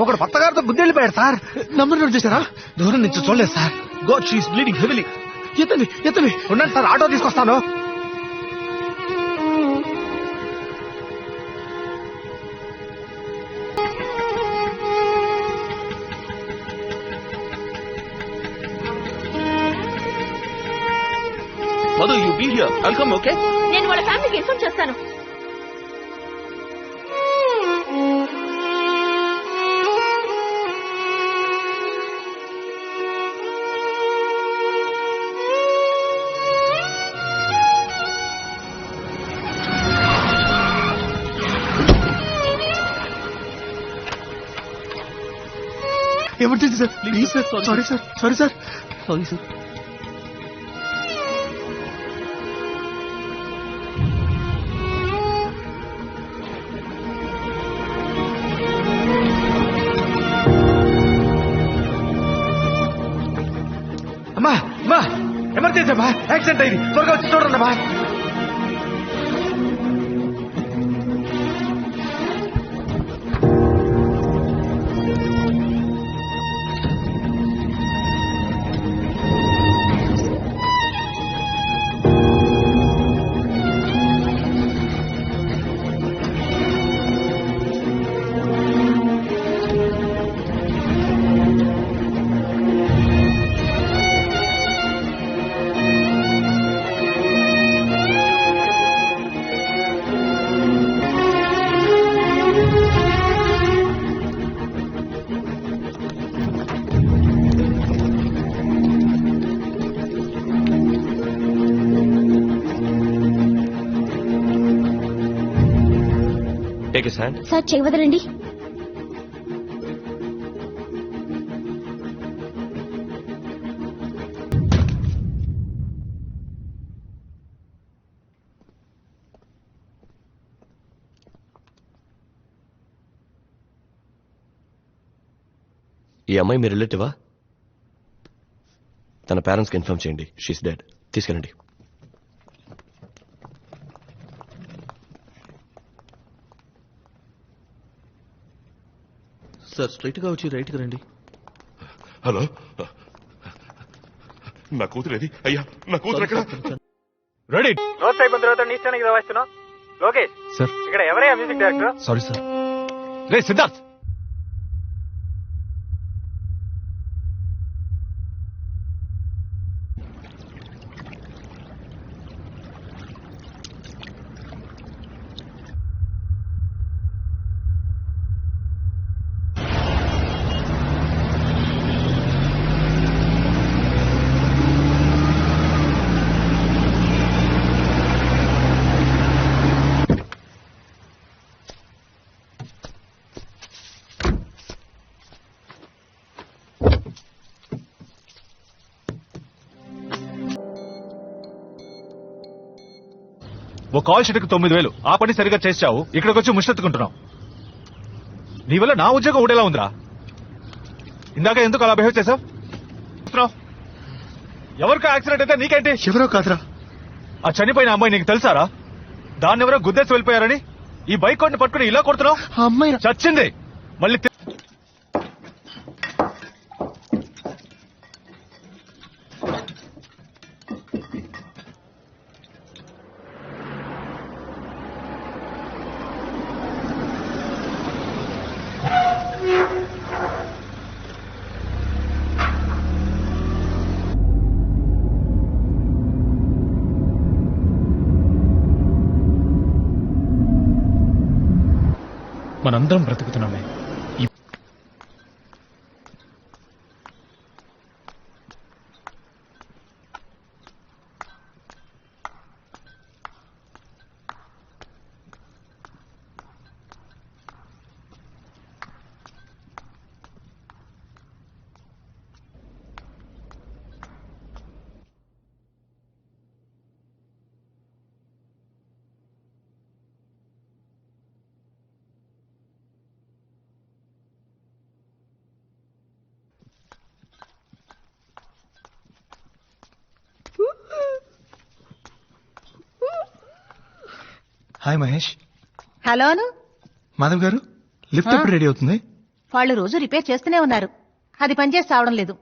ఒకడు పత్తగారితో బుద్ధి వెళ్ళిపోయాడు సార్. నంబర్ నోట్ చేశారా? దూరం నుంచి చూడలేదు sir. God she's bleeding heavily. ఎత్తండి. ఉండండి సార్, ఆటో తీసుకొస్తాను. Madhu, you be here. I'll come. Okay, నేను వాళ్ళ ఫ్యామిలీకి ఇన్ఫార్మ్ చేస్తాను. Emergency sir, please sir. Sorry sir. Sorry sir. అమ్మా ఎమర్జెన్సీ అమ్మా, యాక్సిడెంట్ అయింది, త్వరగా వచ్చి చూడండి అమ్మా. Take his hand. సార్ చెయ్యి వదలండి. ఈ అమ్మాయి మీ రిలేటివా? తన పేరెంట్స్కి ఇన్ఫార్మ్ చేయండి. She's dead. తీసుకెళ్ళండి. సార్, స్ట్రైట్ గా వచ్చి రైట్ గా రండి. హలో, నా కూతురు ఏది? అయ్యా, నా కూతురు ఎక్కడ? రెడీ. రోడ్ అయిపోయిన తర్వాత నీ స్టాండ్కి రాస్తున్నావు. లోకేష్ సార్. ఇక్కడ ఎవరయ్యా మ్యూజిక్ డైరెక్టర్? Sorry sir. రే సిద్ధార్థ్, ఓ కాల్ షీట్కి 9,000. ఆ పని సరిగా చేసావు, ఇక్కడికి వచ్చి ముష్టెత్తుకుంటున్నావు. నీ వల్ల నా ఉద్యోగం ఊడేలా ఉందిరా. ఇందాక ఎందుకు అలా బిహేవ్ చేసావు? ఎవరికో యాక్సిడెంట్ అయితే నీకేంటి? ఎవరో కాదురా. ఆ చనిపోయిన అమ్మాయి నీకు తెలుసారా? దాన్ని ఎవరో గుద్దేసి వెళ్ళిపోయారని ఈ బైక్ కొట్టి పట్టుకుని ఇలా కొడుతున్నావు. ఆ అమ్మాయి చచ్చింది. మళ్ళీ మనందరం బ్రతుకుతున్నామే. హాయ్ మహేష్. హలోను మాధవ్ గారు, లిఫ్ట్ ఎప్పుడు రెడీ అవుతుంది? వాళ్ళు రోజు రిపేర్ చేస్తూనే ఉన్నారు. అది పనిచేసి చావడం లేదు.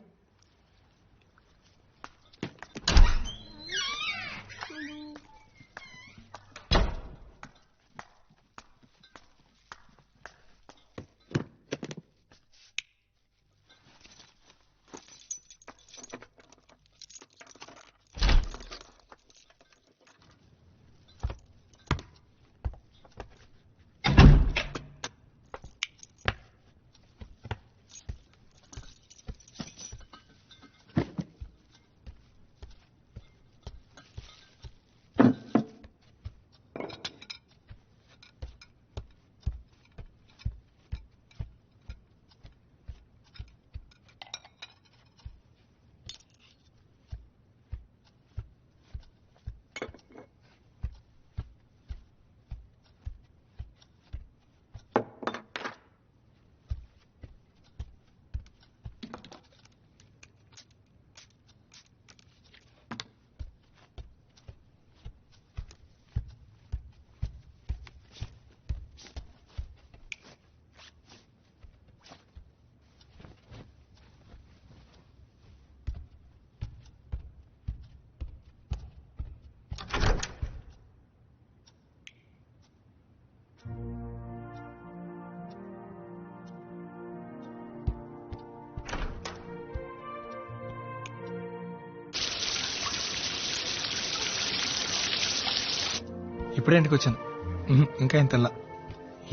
ఇప్పుడే ఇంటికి వచ్చాను. ఇంకా ఏం తెల్లా.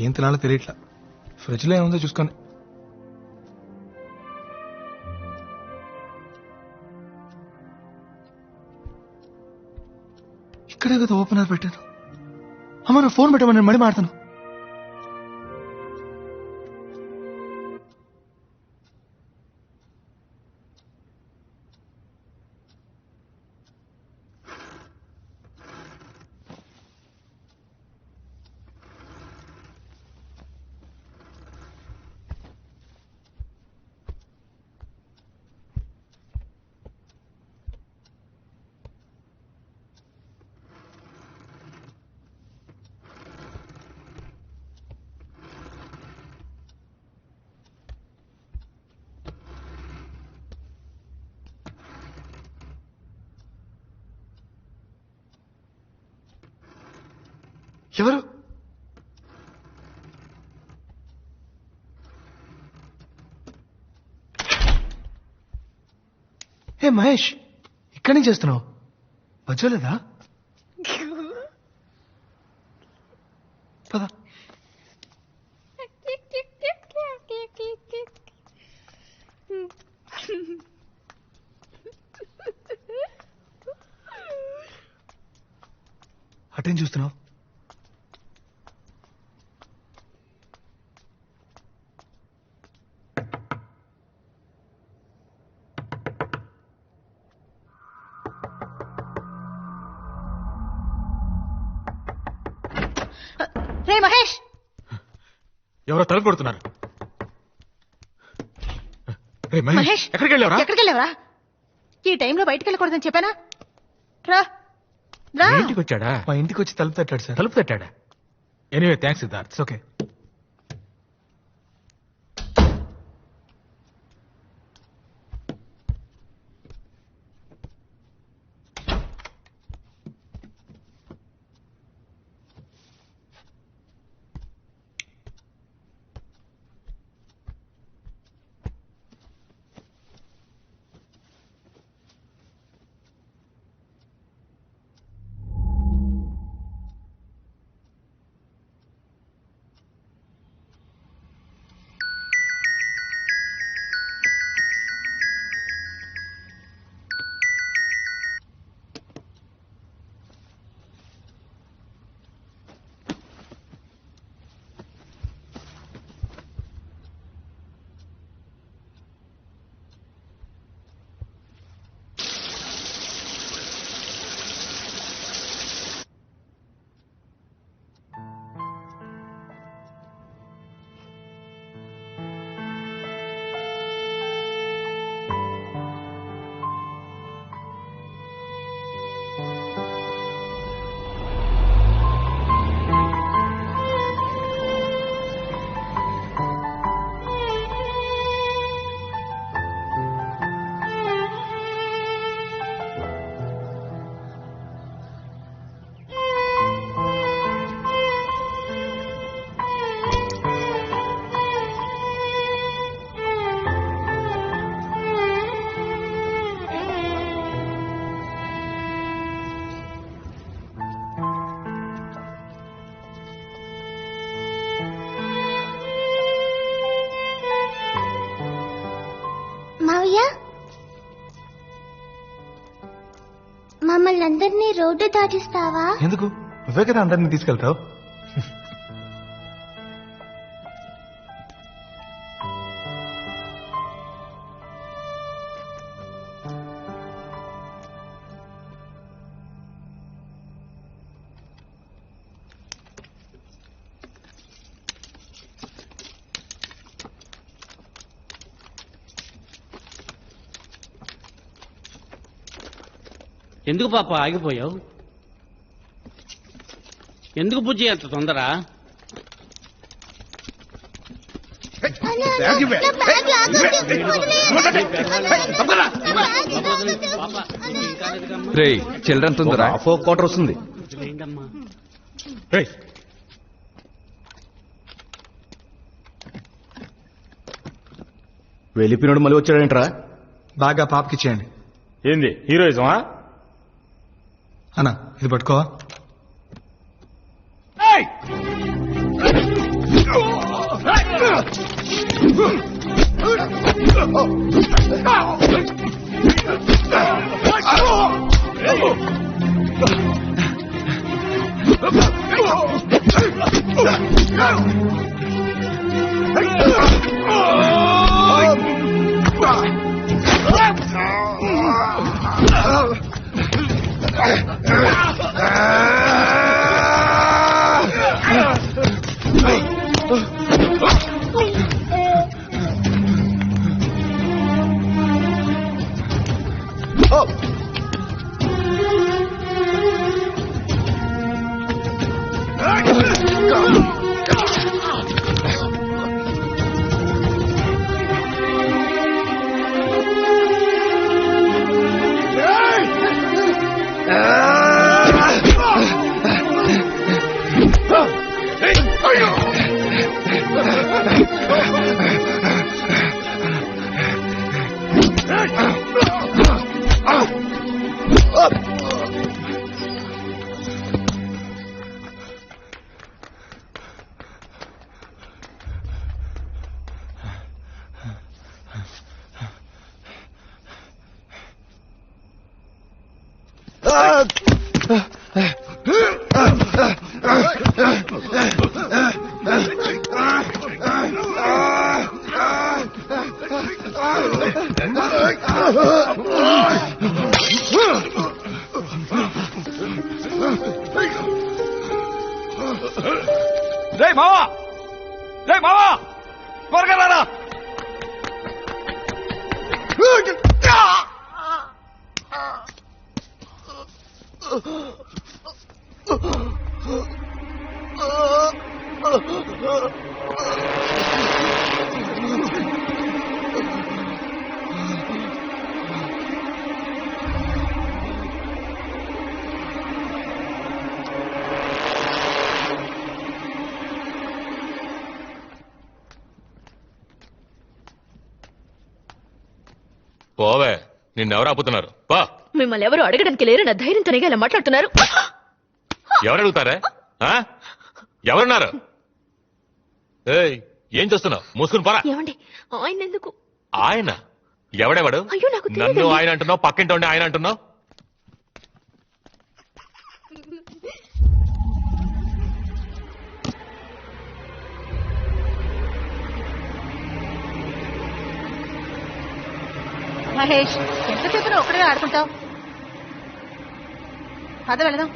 ఏం తినాలో తెలియట్లా. ఫ్రిడ్జ్ లో ఏముందో చూసుకొని. ఇక్కడే కదా ఓపెనర్ పెట్టాను. అమ్మ నా ఫోన్ పెట్టమని నేను మళ్ళీ మాడతాను. ఎవరు? హే మహేష్, ఇక్కడి నుంచి చేస్తున్నావు? వచ్చలేదా? పద. అటేం చూస్తున్నావు? రే మహేష్, ఎవరో తలుపు కొడుతున్నారు. రే మహేష్, ఎక్కడికి వెళ్ళావరా? ఎక్కడికి వెళ్ళావరా? ఈ టైంలో బయటికి వెళ్ళకూడదని చెప్పానా? రా రా. ఇంటికి వచ్చాడా? మా ఇంటికి వచ్చి తలుపు తట్టాడు సార్. తలుపు తట్టాడా? Anyway thanks Siddharth. ఓకే. మమ్మల్ని అందరినీ రోడ్డు దాటిస్తావా? ఎందుకు నువ్వే కదా అందరినీ తీసుకెళ్తావు. ఎందుకు పాప ఆగిపోయావు? ఎందుకు బుజ్జి అంత తొందర? చిల్డ్రన్ తొందర 4 quarter వస్తుంది. వెళ్ళిపోయినోడు మళ్ళీ వచ్చాడంటరా? బాగా పాపకి చేయండి. ఏంది హీరోయిజమా? అన్నా ఇది పట్టుకోవా. రే మావా, రే మావా, త్వరగా రారా. పోవే, నిన్నెవరు ఆపుతున్నారు? పా. మిమ్మల్ని ఎవరు అడగడానికి లేరు, నా ధైర్యంతోనే ఇలా మాట్లాడుతున్నారు. ఎవరు అడుగుతారా? ఎవరున్నారు? ఏయ్, ఏం చేస్తున్నావు? మూసుకుని పోరా. ఏమండి ఆయన ఎందుకు? ఆయన ఎవడెవడు? అయ్యో నాకు నన్ను తెలియదండి. ఆయన అంటున్నావు, పక్కింటి ఉండి ఆయన అంటున్నావు. మహేష్, ఎంతసేపు నువ్వు ఒక్కడే ఆడుకుంటావు? పద వెళదాం.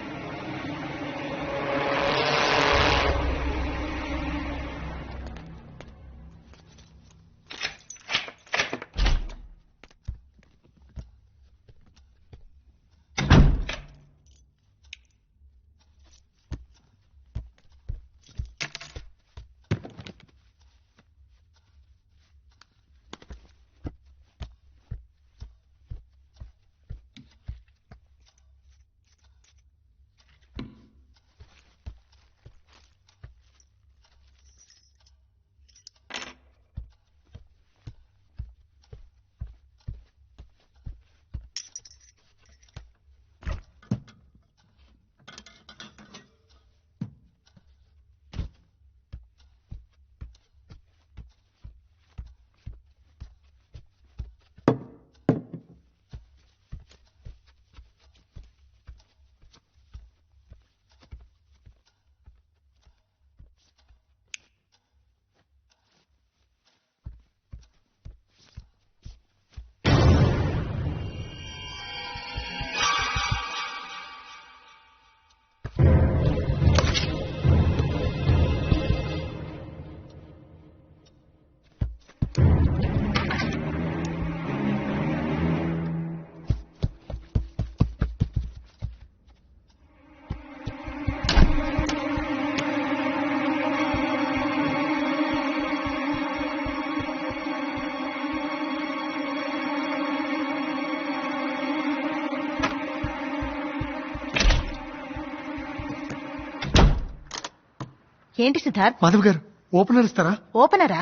ఏంటి సిద్ధార్థ్? మాధవ్ గారు ఓపెనర్ ఇస్తారా ఓపెనరా?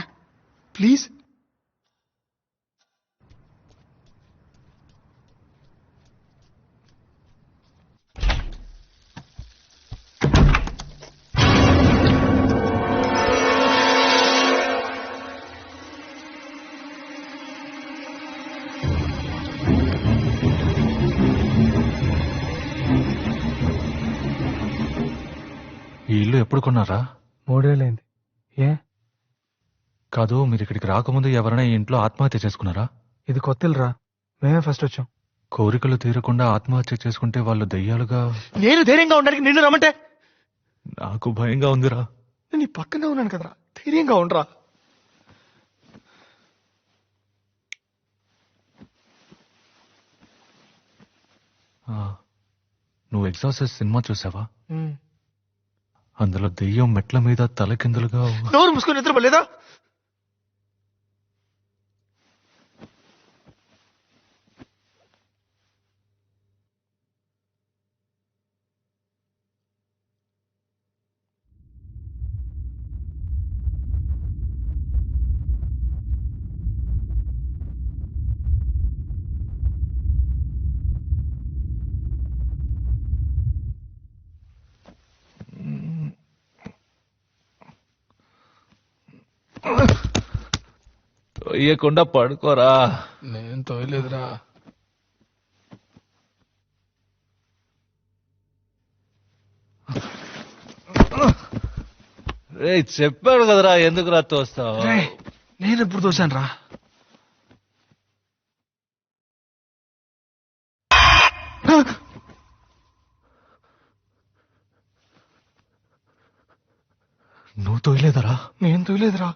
ప్లీజ్? ఈ ఇల్లు ఎప్పుడు కొన్నారా? 3 ఏళ్ళైంది. ఏ? కాదు, మీరు ఇక్కడికి రాకముందు ఎవరైనా ఈ ఇంట్లో ఆత్మహత్య చేసుకున్నారా? ఇది కొత్త ఇల్లురా, మేమే ఫస్ట్ వచ్చాం. కోరికలు తీరకుండా ఆత్మహత్య చేసుకుంటే వాళ్ళు దయ్యాలుగా... నేను ధైర్యంగా ఉండడానికి నిన్ను రమ్మంటే? నాకు భయంగా ఉందిరా. నేను నీ పక్కనే ఉన్నాను కదరా, ధైర్యంగా ఉండరా. నువ్వు ఎగ్జాసిస్ట్ సినిమా చూసావా? అందులో దెయ్యం మెట్ల మీద తలకిందులుగా... నోరు మూసుకొని నిద్రపోలేదా? తొయ్యకుండా పడుకోరా. నేను తోయలేదురా. రే, చెప్పాడు కదరా ఎందుకు రా తోస్తావు? నేను ఎప్పుడు తోసాను రా? నువ్వు తోయలేదరా? నేను తోయలేదురా.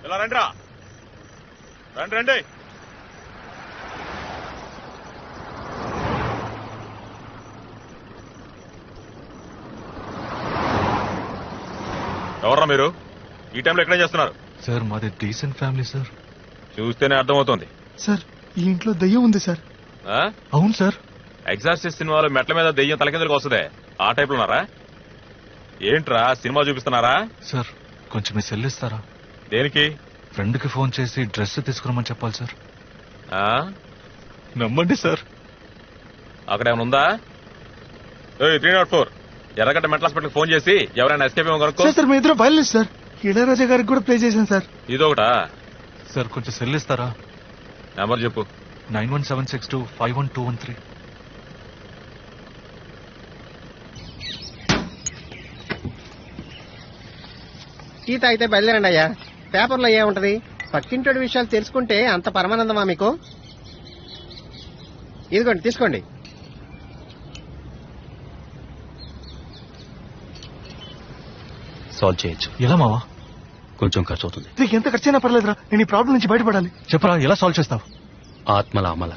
ఇలా రండిరా, రండి రండి. ఎవర్రా మీరు? ఈ టైంలో ఎక్కడేం చేస్తున్నారు? సార్, మాది డీసెంట్ ఫ్యామిలీ సార్. చూస్తేనే అర్థమవుతోంది. సార్, ఈ ఇంట్లో దయ్యం ఉంది సార్. అవును సార్. ఎగ్జార్సిస్ట్ సినిమాలో మెట్ల మీద దెయ్యం తలకిందులకు వస్తుందే, ఆ టైప్ లో ఉన్నారా? ఏంట్రా సినిమా చూపిస్తున్నారా? సార్, కొంచెం మీ సెల్ ఇస్తారా? దేనికి? ఫ్రెండ్ కి ఫోన్ చేసి డ్రెస్ తీసుకురమ్మని చెప్పాలి సార్. నమ్మండి సార్. అక్కడ ఏమైనా ఉందా? 304 ఎర్రగడ్డ మెంటల్ హాస్పిటల్ ఫోన్ చేసి ఎవరైనా ఎస్కేప్ ఏమో కనుక్కో. సార్, మీ ఇద్దరు బయలుదేరు సార్. ఇళయరాజా గారికి కూడా ప్లే చేశాను సార్. ఇదొకటా? సార్, కొంచెం సెల్ ఇస్తారా? నెంబర్ చెప్పు. 9176251213. టీ తాగితే బయలుదేరండి అయ్యా. పేపర్లో ఏముంటది? పక్కింటోడి విషయాలు తెలుసుకుంటే అంత పరమానందమా మీకు? ఇదిగోండి, తీసుకోండి. సాల్వ్ చేయొచ్చు. ఎలా మావా? కొంచెం ఖర్చు అవుతుంది. నీకు ఎంత ఖర్చైనా పర్లేదురా, నేను ఈ ప్రాబ్లం నుంచి బయటపడాలి. చెప్పరా, ఎలా సాల్వ్ చేస్తావు? ఆత్మల అమల.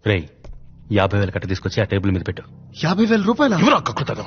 రేయ్ 50,000 కట్ట తీసుకొచ్చి ఆ టేబుల్ మీద పెట్టు. 50,000 రూపాయలు ఎవరు కక్కుతాగా?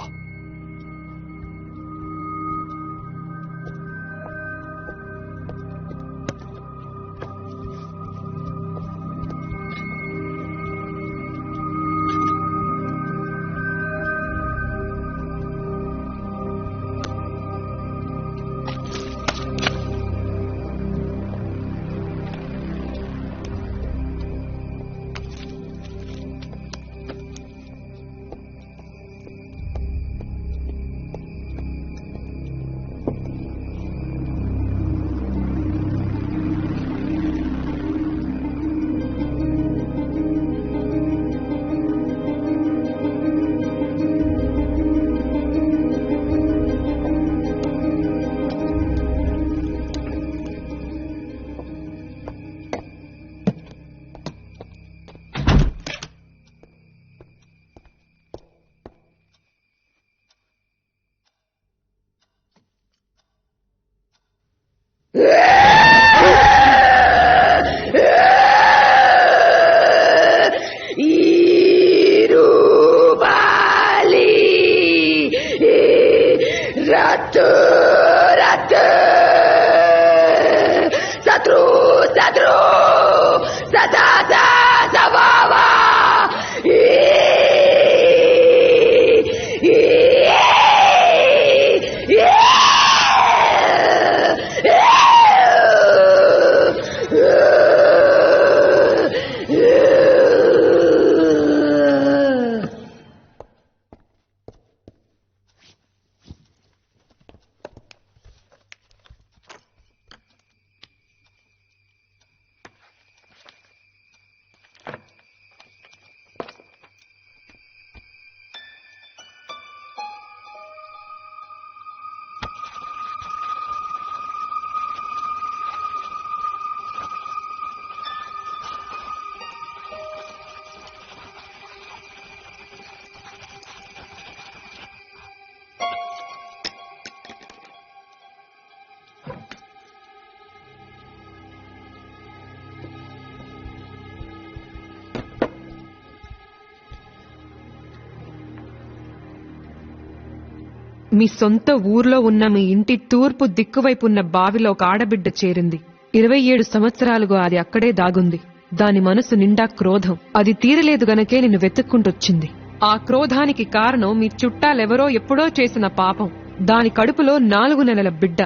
మీ సొంత ఊర్లో ఉన్న మీ ఇంటి తూర్పు దిక్కువైపు ఉన్న బావిలో ఒక ఆడబిడ్డ చేరింది. 27 సంవత్సరాలుగా అది అక్కడే దాగుంది. దాని మనసు నిండా క్రోధం. అది తీరలేదు గనకే నిన్ను వెతుక్కుంటొచ్చింది. ఆ క్రోధానికి కారణం మీ చుట్టాలెవరో ఎప్పుడో చేసిన పాపం. దాని కడుపులో 4 నెలల బిడ్డ.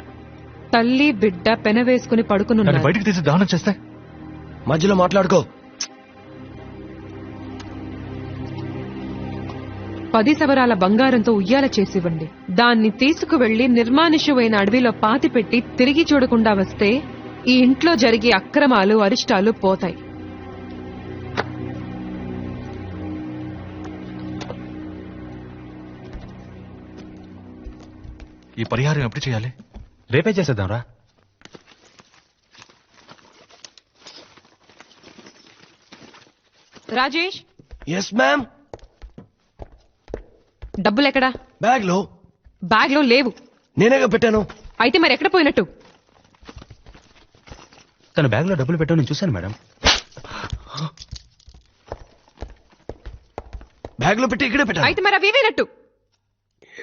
తల్లి బిడ్డ పెనవేసుకుని పడుకునున్నారు. బయటికి తీసి దానం చేస్తే మధ్యలో మాట్లాడుకో. 10 సవరాల బంగారంతో ఉయ్యాల చేసివ్వండి. దాన్ని తీసుకువెళ్లి నిర్మానుష్యమైన అడవిలో పాతిపెట్టి తిరిగి చూడకుండా వస్తే ఈ ఇంట్లో జరిగే అక్రమాలు అరిష్టాలు పోతాయి. ఈ పరిహారం ఎప్పుడు చేయాలి? రేపే చేసేద్దాంరా. Rajesh, yes ma'am. డబ్బులెక్కడా? బ్యాగ్ లో లేవు. నేనేగా పెట్టాను. అయితే మరి ఎక్కడ పోయినట్టు? తన బ్యాగ్ లో డబ్బులు పెట్టావు, నేను చూశాను మేడం. బ్యాగ్ లో పెట్టి ఇక్కడే పెట్టాను. అయితే మరి అవి వేనట్టు?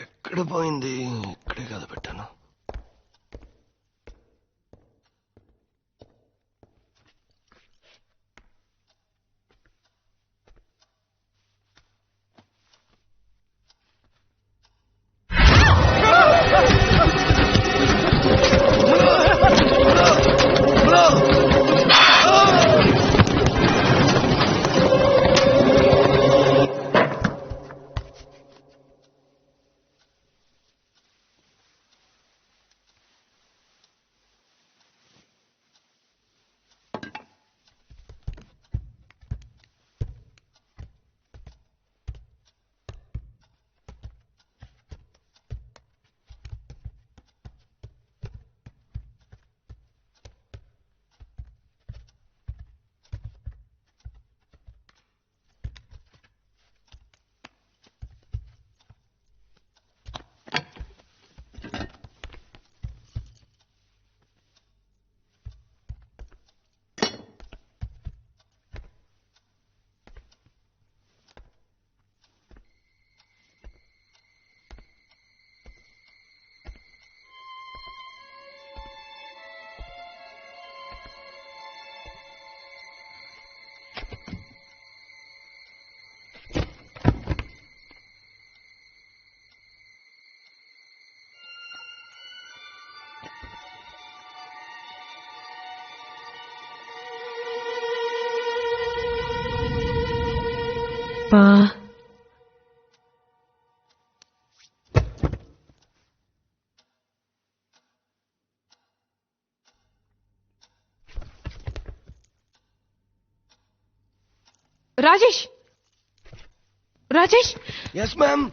ఎక్కడ పోయింది? ఇక్కడే కదా పెట్టాను. అబ్బా Rajesh Rajesh yes ma'am.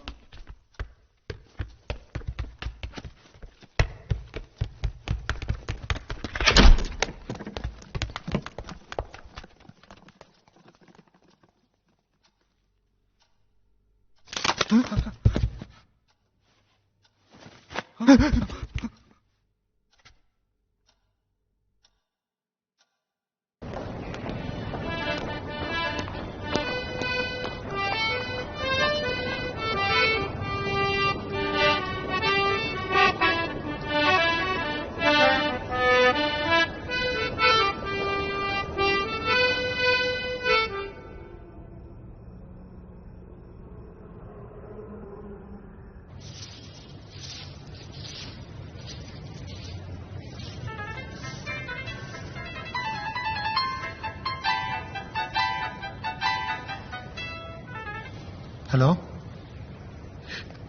Hello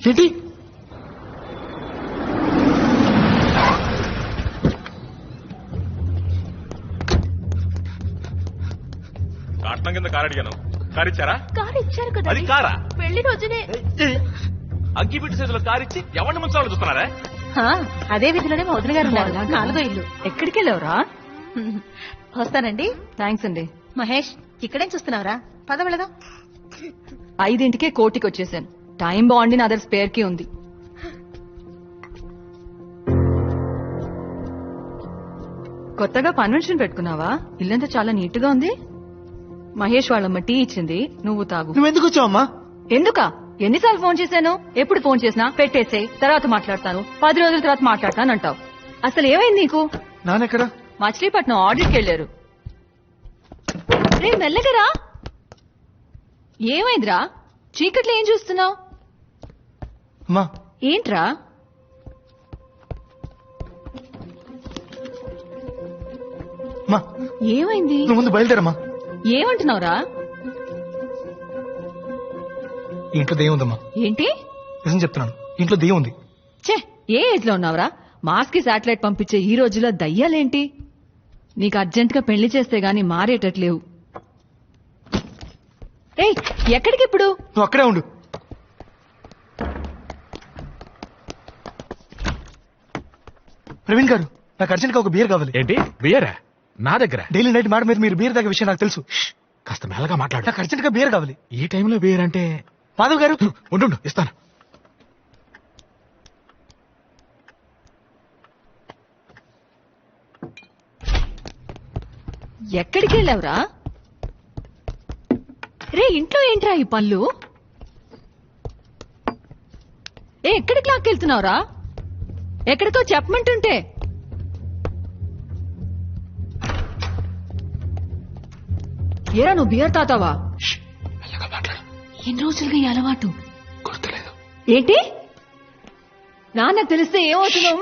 ఏంటి? కాటనం కింద కారు అడిగాను. కారు ఇచ్చారా? కారు ఇచ్చారు కదా. అది కారా? పెళ్లి రోజునే అగ్గిపెట్టి సైజులో కారు ఇచ్చి ఎవరిని ముంచాలని చూస్తున్నారా? అదే విధిలోనే మా వదిన గారు ఉన్నారు. 4వ ఇల్లు. ఎక్కడికి వెళ్ళావురా? వస్తానండి. థ్యాంక్స్ అండి. మహేష్, ఇక్కడేం చూస్తున్నావురా? పద వెళదాం. 5ంటికే కోటికి వచ్చేసాను. టైం బాగుండి నా దగ్గర స్పేర్ కి ఉంది. కొత్తగా కన్వెన్షన్ పెట్టుకున్నావా? ఇల్లంతా చాలా నీట్ గా ఉంది. మహేష్ వాళ్ళమ్మ టీ ఇచ్చింది, నువ్వు తాగు. నువ్వెందుకు వచ్చావమ్మా? ఎందుకా? ఎన్నిసార్లు ఫోన్ చేశాను? ఎప్పుడు ఫోన్ చేసినా పెట్టేసే, తర్వాత మాట్లాడతాను, 10 రోజుల తర్వాత మాట్లాడతాను అంటావు. అసలు ఏమైంది నీకు? నాన్నెక్కడా? మచిలీపట్నం ఆడిట్కి వెళ్ళారు. రే మెల్లగరా. ఏమైందిరా? చీకట్లో ఏం చూస్తున్నావు? అమ్మా ఏంట్రా? అమ్మా ఏమైంది? నువ్వు ముందు బయలుదేరమ్మా. ఏమంటున్నావురా? ఇంట్లో దెయ్యం ఉందమ్మా. ఏంటి? నిజం చెప్తున్నాను, ఇంట్లో దెయ్యం ఉంది. ఛే, ఏ ఏజ్ లో ఉన్నావురా? మాస్ కి శాటిలైట్ పంపించే ఈ రోజుల్లో దయ్యాలేంటి? నీకు అర్జెంట్ గా పెళ్లి చేస్తే గాని మారేటట్లేవు. ఏయ్, ఎక్కడికి ఇప్పుడు? నువ్వు అక్కడే ఉండు. ప్రవీణ్ గారు, నాకు అర్జెంట్ గా ఒక బియర్ కావాలి. ఏంటి బియరా? నా దగ్గర డైలీ నైట్ మాట మీద మీరు బియర్ తాగే విషయం నాకు తెలుసు. కాస్త మెల్లగా మాట్లాడు. నాకు అర్జెంట్ గా బియర్ కావాలి. ఈ టైంలో బియర్ అంటే? మాధవ్ గారు ఉండు ఇస్తాను. ఎక్కడికి వెళ్ళావురా? రే, ఇంట్లో ఏంట్రా ఈ పళ్ళు? ఎక్కడికి లాక్కెళ్తున్నావురా? ఎక్కడికో చెప్పమంటుంటే. ఏరా, నువ్వు బియర్ తాతావా? ఎన్ని రోజులుగా ఈ అలవాటు? గుర్తులేదు. ఏంటి? నాన్నకు తెలిస్తే ఏమవుతుందో?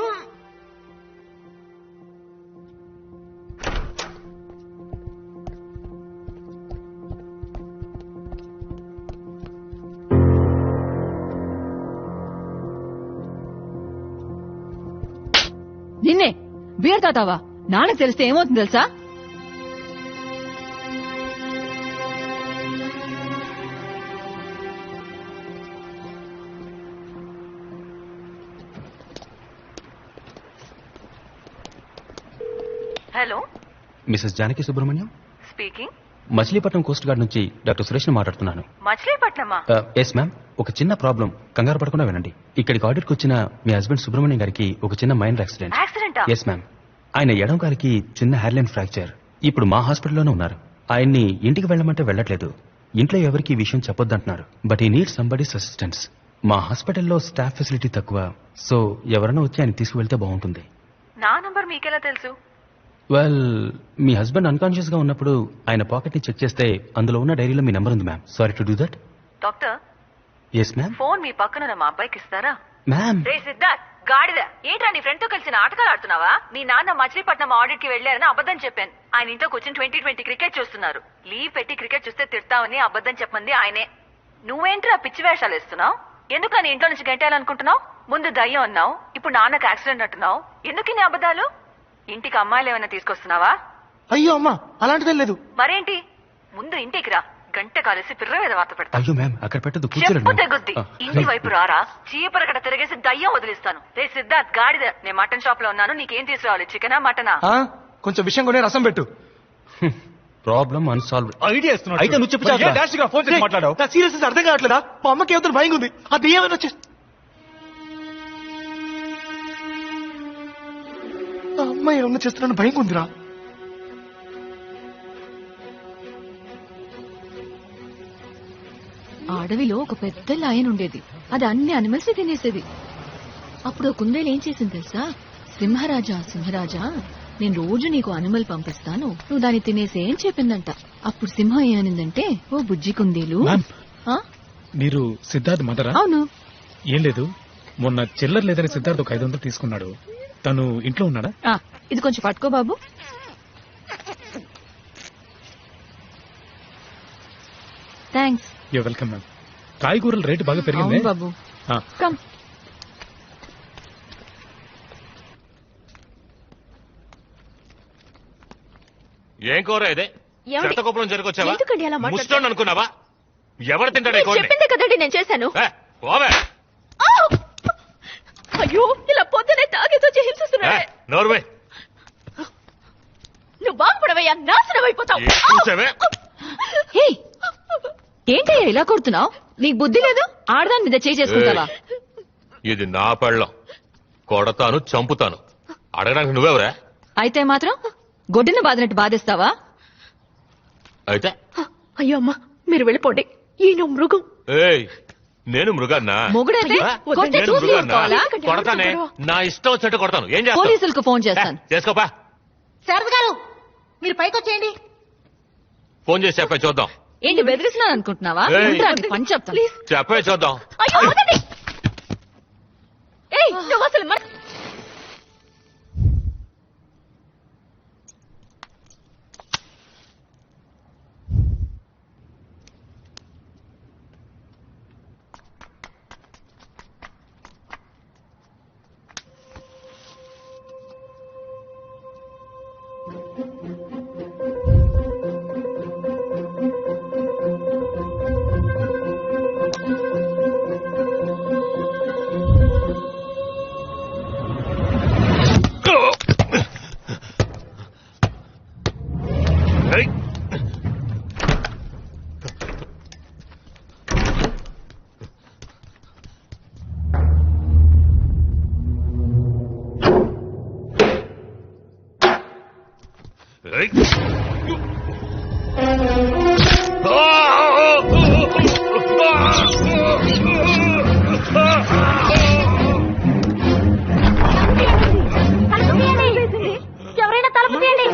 నిన్నే బియర్ తాతావా? నాన్నకు తెలిస్తే ఏమవుతుంది తెలుసా? Hello, Mrs Janaki Subrahmanyam speaking. Machilipatnam coast guard నుంచి డాక్టర్ సురేష్ ని మాట్లాడుతున్నాను. మచిలీపట్నమా? Yes ma'am. ఒక చిన్న ప్రాబ్లం, కంగారు పడకుండా వినండి. ఇక్కడికి ఆడిట్కి వచ్చిన మీ హస్బెండ్ సుబ్రహ్మణ్యం గారికి ఒక చిన్న మైనర్ యాక్సిడెంట్. యాక్సిడెంటా? Yes ma'am. ఆయన ఎడం కాలికి చిన్న హెయిర్లైన్ ఫ్రాక్చర్. ఇప్పుడు మా హాస్పిటల్లోనే ఉన్నారు. ఆయన్ని ఇంటికి వెళ్ళమంటే వెళ్ళట్లేదు. ఇంట్లో ఎవరికి ఈ విషయం చెప్పొద్దంటున్నారు. బట్ ఈ నీడ్ సంబడీస్ అసిస్టెన్స్. మా హాస్పిటల్లో స్టాఫ్ ఫెసిలిటీ తక్కువ, సో ఎవరైనా వచ్చి ఆయన తీసుకువెళ్తే బాగుంటుంది. నా నంబర్ మీకెలా తెలుసు? వెల్, మీ హస్బెండ్ అన్కాన్షియస్ గా ఉన్నప్పుడు ఆయన పాకెట్ ని చెక్ చేస్తే అందులో ఉన్న డైరీలో మీ నెంబర్ ఉంది ma'am. Sorry to do that. Doctor, yes ma'am. Phone మీ పక్కన మా అబ్బాయికి ఇస్తారా? మ్యామ్. రే సిద్ధార్థ్, గాడిద, ఏంట్రా నీ ఫ్రెండ్ తో కలిసి నాటకాలు ఆడుతున్నావా? మీ నాన్న మచిలీపట్నం ఆడిట్ కి వెళ్లారని అబద్ధం చెప్పాను. ఆయన ఇంట్లో కూర్చొని 2020 క్రికెట్ చూస్తున్నారు. లీవ్ పెట్టి క్రికెట్ చూస్తే తిడతామని అబద్ధం చెప్పమంది ఆయనే. నువ్వేంట్రా పిచ్చి వేషాలు ఇస్తున్నావు? ఎందుకని ఇంట్లో నుంచి గంటేయాలనుకుంటున్నావు? ముందు దయ్యం అన్నావు, ఇప్పుడు నాన్నకు యాక్సిడెంట్ అంటున్నావు. ఎందుకు నీ అబద్ధాలు? ఇంటికి అమ్మాయిలు ఏమైనా తీసుకొస్తున్నావా? అయ్యో అమ్మా, అలాంటిదే లేదు. మరేంటి? ముందు ఇంటికి రా, గంట కాలేసి పిర్ర మీద వార్త పెడతా. అయ్యో మ్యామ్, అక్కడ పెట్టదు, చెప్పు కూర్చోండి. తెగుద్ది. ఇంటి వైపు రారా, చీపరకట తిరిగేసి దయ్యం వదిలిస్తాను. రే సిద్ధార్థ్ గాడిద, నేను మటన్ షాప్ లో ఉన్నాను, నీకేం తీసుకురావాలి? చికెనా మటనా? కొంచెం విషయం కొనే రసం పెట్టు. Problem unsolved. ఐడియా ఇస్తున్నాడు. అయితే నువ్వు చెప్పు. ఫోన్ చేసి మాట్లాడావు. నా సీరియస్ అర్థం కావట్లేదా? మా అమ్మకి ఏమైనా భయం ఉంది. అది ఏమైనా వచ్చే అమ్మాయి ఏమన్నా చేస్తున్నాను భయం ఉందిరా. అడవిలో ఒక పెద్ద లయన్ ఉండేది. అది అన్ని అనిమల్స్ తినేసేది. అప్పుడు కుందేలు ఏం చేసింది తెలుసా? సింహరాజా నేను రోజు నీకు అనిమల్ పంపిస్తాను, నువ్వు దాన్ని తినేసే అని చెప్పిందంట. అప్పుడు సింహం ఏమనిందంటే, ఓ బుజ్జి కుందేలు. మీరు సిద్ధార్థ్ మదరా? అవును. ఏం లేదు, మొన్న చిల్లర లేదని సిద్ధార్థ్ ఒక 500 తీసుకున్నాడు. తను ఇంట్లో ఉన్నాడా? ఇది కొంచెం పట్టుకో బాబు. థ్యాంక్స్. You welcome ma'am. కాయగూరల రేటు బాగా పెరిగింది బాబు. కమ్. ఏం కూర ఇదే? చెత్తకుప్పలం జరగొచ్చావా? ఎందుకండి అలా మాట్లాడుతున్నారు? ముస్టోన్ అనుకున్నావా? ఎవరు తింటాడే కూర? చెప్పిందే కదండి నేను చేశాను. అయ్యో, ఇలా పొద్దునే తాగేతో హింసిస్తున్నాడే. నోర్వే, నువ్వు బాగుపడవయ్యా, నాశనం అయిపోతావు. ఏంటయ్యా ఇలా కొడుతున్నావు? నీకు బుద్ధి లేదు? ఆడదాని మీద చేసుకుంటావా? ఇది నా పెళ్ళం, కొడతాను, చంపుతాను. అడగడానికి నువ్వెవరా? అయితే మాత్రం గొడ్డున బాదినట్టు బాధేస్తావా? అయితే అయ్యో అమ్మా, మీరు వెళ్ళిపోండి. ఈయన మృగం. ఏయ్, నేను మృగాన్నా? మొగుడైతే నేను మృగాన్నా? కొడతానే, నా ఇష్టం వచ్చినట్టు కొడతాను. ఏం చేస్తావు? పోలీసులకు ఫోన్ చేస్తాను. చేసుకోపా. శారద గారు, మీరు పైకి వచ్చేయండి. ఫోన్ చేసి చెప్పే చూద్దాం. ఏంటి బెదిరిస్తున్నాను అనుకుంటున్నావా? పని చెప్తాను. చెప్పే చూద్దాం. నువ్వు అసలు ఎవరైనా తలుపు తీయండి.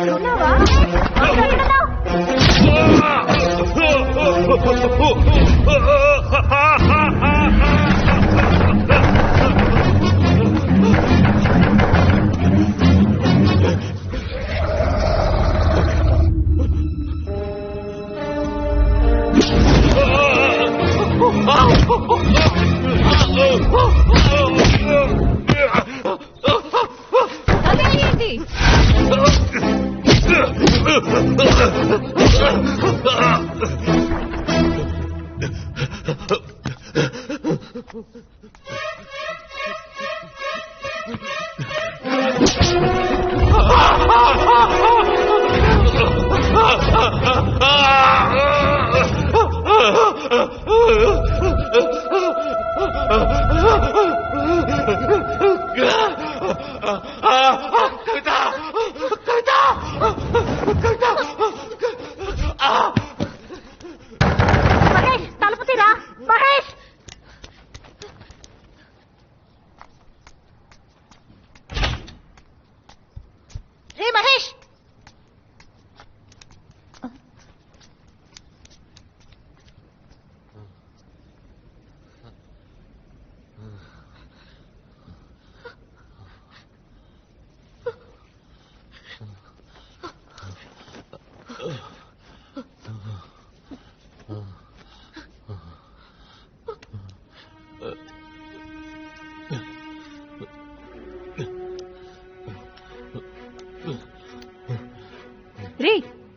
తలుపు తీరా మహేష్. రే మహేష్, రే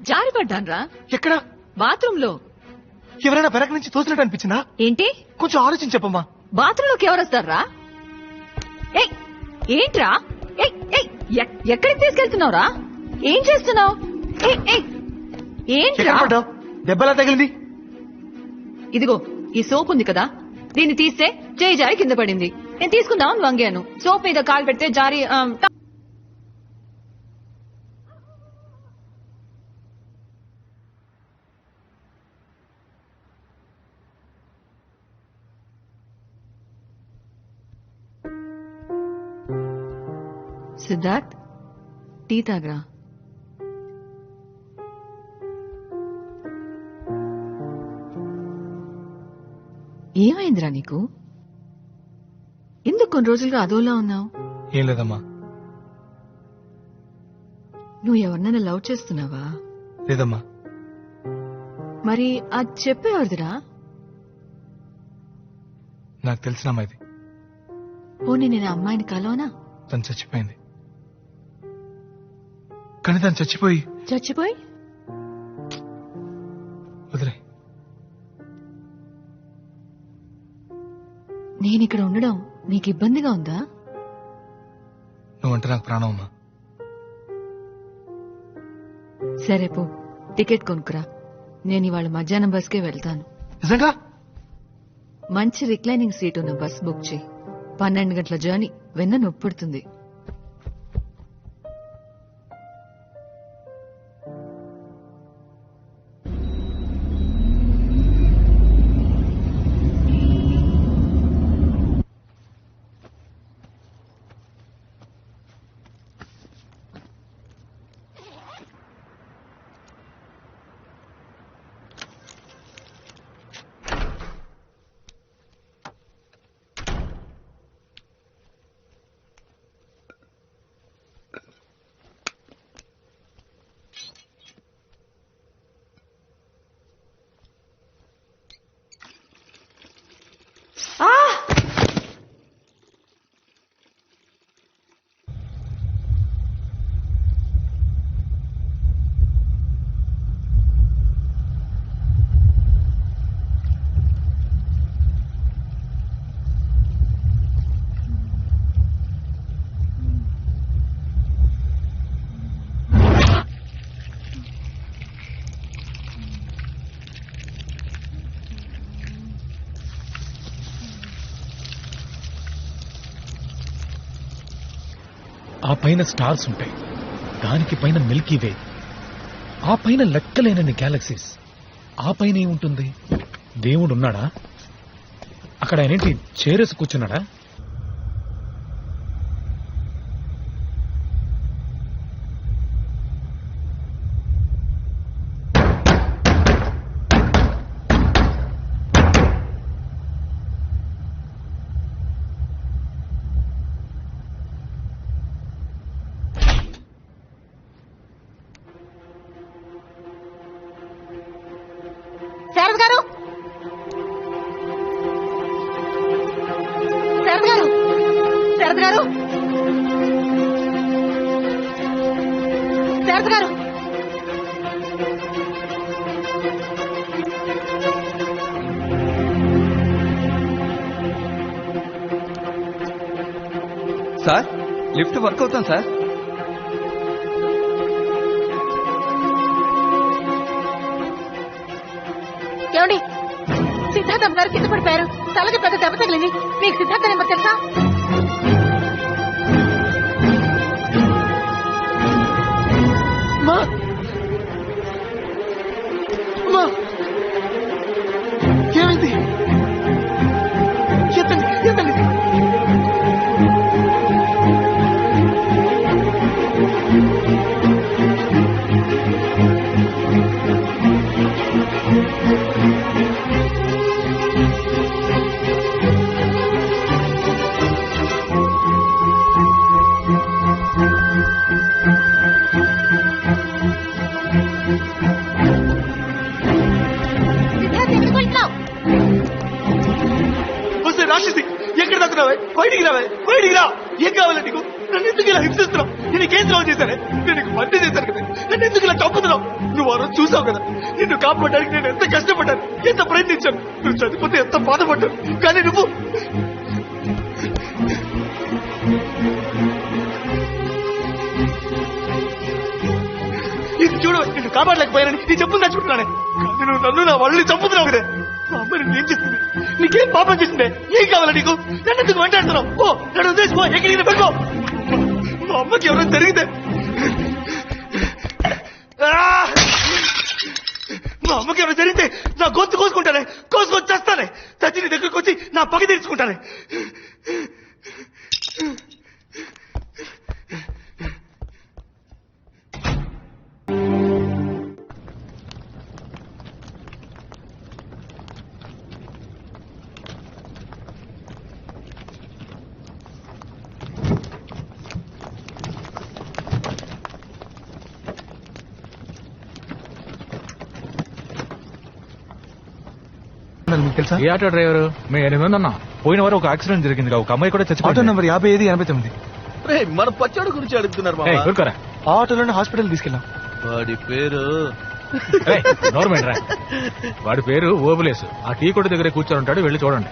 జారి పడ్డాన్రా. ఎక్కడ? బాత్రూమ్ లో. ఎవరైనా వెనక నుంచి తోసినట్టు అనిపించిందా? ఏంటి? కొంచెం ఆలోచించి చెప్పమ్మా. బాత్రూమ్ లోకి ఎవరొస్తారా? ఏంట్రా? ఎక్కడికి తీసుకెళ్తున్నావురా? ఏం చేస్తున్నావు? ఏంట్రా? దెబ్బలా తగిలింది. ఇదిగో ఈ సోప్ ఉంది కదా, దీన్ని తీస్తే చేయి జారి కింద పడింది. నేను తీసుకుందామని వంగాను. సోప్ మీద కాలు పెడితే జారి సిద్ధార్థ్, టీ తాగరా. ఏమైందిరా నీకు? ఎందుకు కొన్ని రోజులుగా అదోలా ఉన్నావు? ఏం లేదమ్మా. నువ్వు ఎవరినైనా లవ్ చేస్తున్నావా? లేదమ్మా. మరి అది చెప్పేవాడిదిరా? నాకు తెలిసిన అమ్మాయిది. పోనీ నేను అమ్మాయిని కలవనా? తను చచ్చిపోయింది. కానీ తను చచ్చిపోయి వదిలే. నేనిక్కడ ఉండడం నీకు ఇబ్బందిగా ఉందా? నువ్వంటే నాకు ప్రాణం అమ్మా. సరే పో, టికెట్ కొనుక్కురా. నేను ఇవాళ మధ్యాహ్నం బస్కే వెళ్తాను. నిజంగా? మంచి రిక్లైనింగ్ సీట్ ఉన్న బస్ బుక్ చేయి. 12 గంటల జర్నీ, వెన్న నొప్పుడుతుంది. ఆ పైన స్టార్స్ ఉంటాయి, దానికి పైన మిల్కీ వే, ఆ పైన లెక్కలేనన్ని గ్యాలక్సీస్, ఆ పైన ఏముంటుంది? దేవుడు ఉన్నాడా? అక్కడ ఆయనేంటి చేరేసి కూర్చున్నాడా? శారద గారు, శారద గారు, శారద గారు, శారద గారు. సార్, లిఫ్ట్ వర్క్ అవుతాం సార్. ఏమండి, సిద్ధార్థం గారు కింద పడిపోయారు. తలకి పెద్ద దెబ్బ తగిలింది. మీకు సిద్ధార్థ నెంబర్ తెలుసా? ఏమైంది? ఎత్తండి, ఎత్తండి. సిద్ధార్థ్ ఎక్కడికి వెళ్తున్నావు? రాక్షసి ఎక్కడ దక్కున్నావే? బయటికి రావే, బయటికి రా. ఏం కావాలి నీకు? నన్ను ఎందుకు ఇలా హింసిస్తున్నావు? నేను కేసు ద్రోహం చేశానే, నేను నీకు మంది చేశాను కదా, నన్ను ఎందుకు ఇలా చంపుతున్నావు? నువ్వు ఆ రోజు చూసావు కదా, నిన్ను కాపాడడానికి నేను ఎంత కష్టపడ్డాను, ఎంత ప్రయత్నించాను. నువ్వు చనిపోతే ఎంత బాధపడ్డాను. కానీ నువ్వు ఇది చూడు, నిన్ను కాపాడలేకపోయానని నీ చెప్పులు తెచ్చుకుంటున్నానే. కానీ నువ్వు నన్ను నా వాళ్ళని చంపుతున్నావు కదా. మా అమ్మ నిన్ను ఏం చేస్తుంది? నీకేం పాపం చేసిందే? ఏం కావాలా నీకు? నన్ను ఎందుకు వెంటాడుతున్నావు? ఓ నన్ను ఉద్దేశిపో, ఎక్కడికి పెట్టుకో. మా అమ్మకి ఎవరైనా జరిగితే, మా అమ్మకి ఎవరైనా జరిగితే నా గొంతు కోసుకుంటానే, కోసుకొని చేస్తానే. చచ్చి నీ దగ్గరకు వచ్చి నా పగ తీర్చుకుంటానే. మీకు తెలుసా? ఏ ఆటో డ్రైవరు? మేము 8 మంది అన్నా. పోయిన వారు ఒక యాక్సిడెంట్ జరిగింది, ఒక అమ్మాయి కూడా ఆటో చచ్చిపోయింది. నెంబర్ 5589. మన పచ్చడి గురించి అడుగుతున్నారు ఏయ్, ఊరుకోరా. ఆటోలోనే హాస్పిటల్ తీసుకెళ్ళాం. వాడి పేరు ఏయ్, గవర్నమెంట్ రా. వాడి పేరు ఓబులేసు. ఆ టీ కొట్టు దగ్గర కూర్చొని ఉంటాడు, వెళ్ళి చూడండి.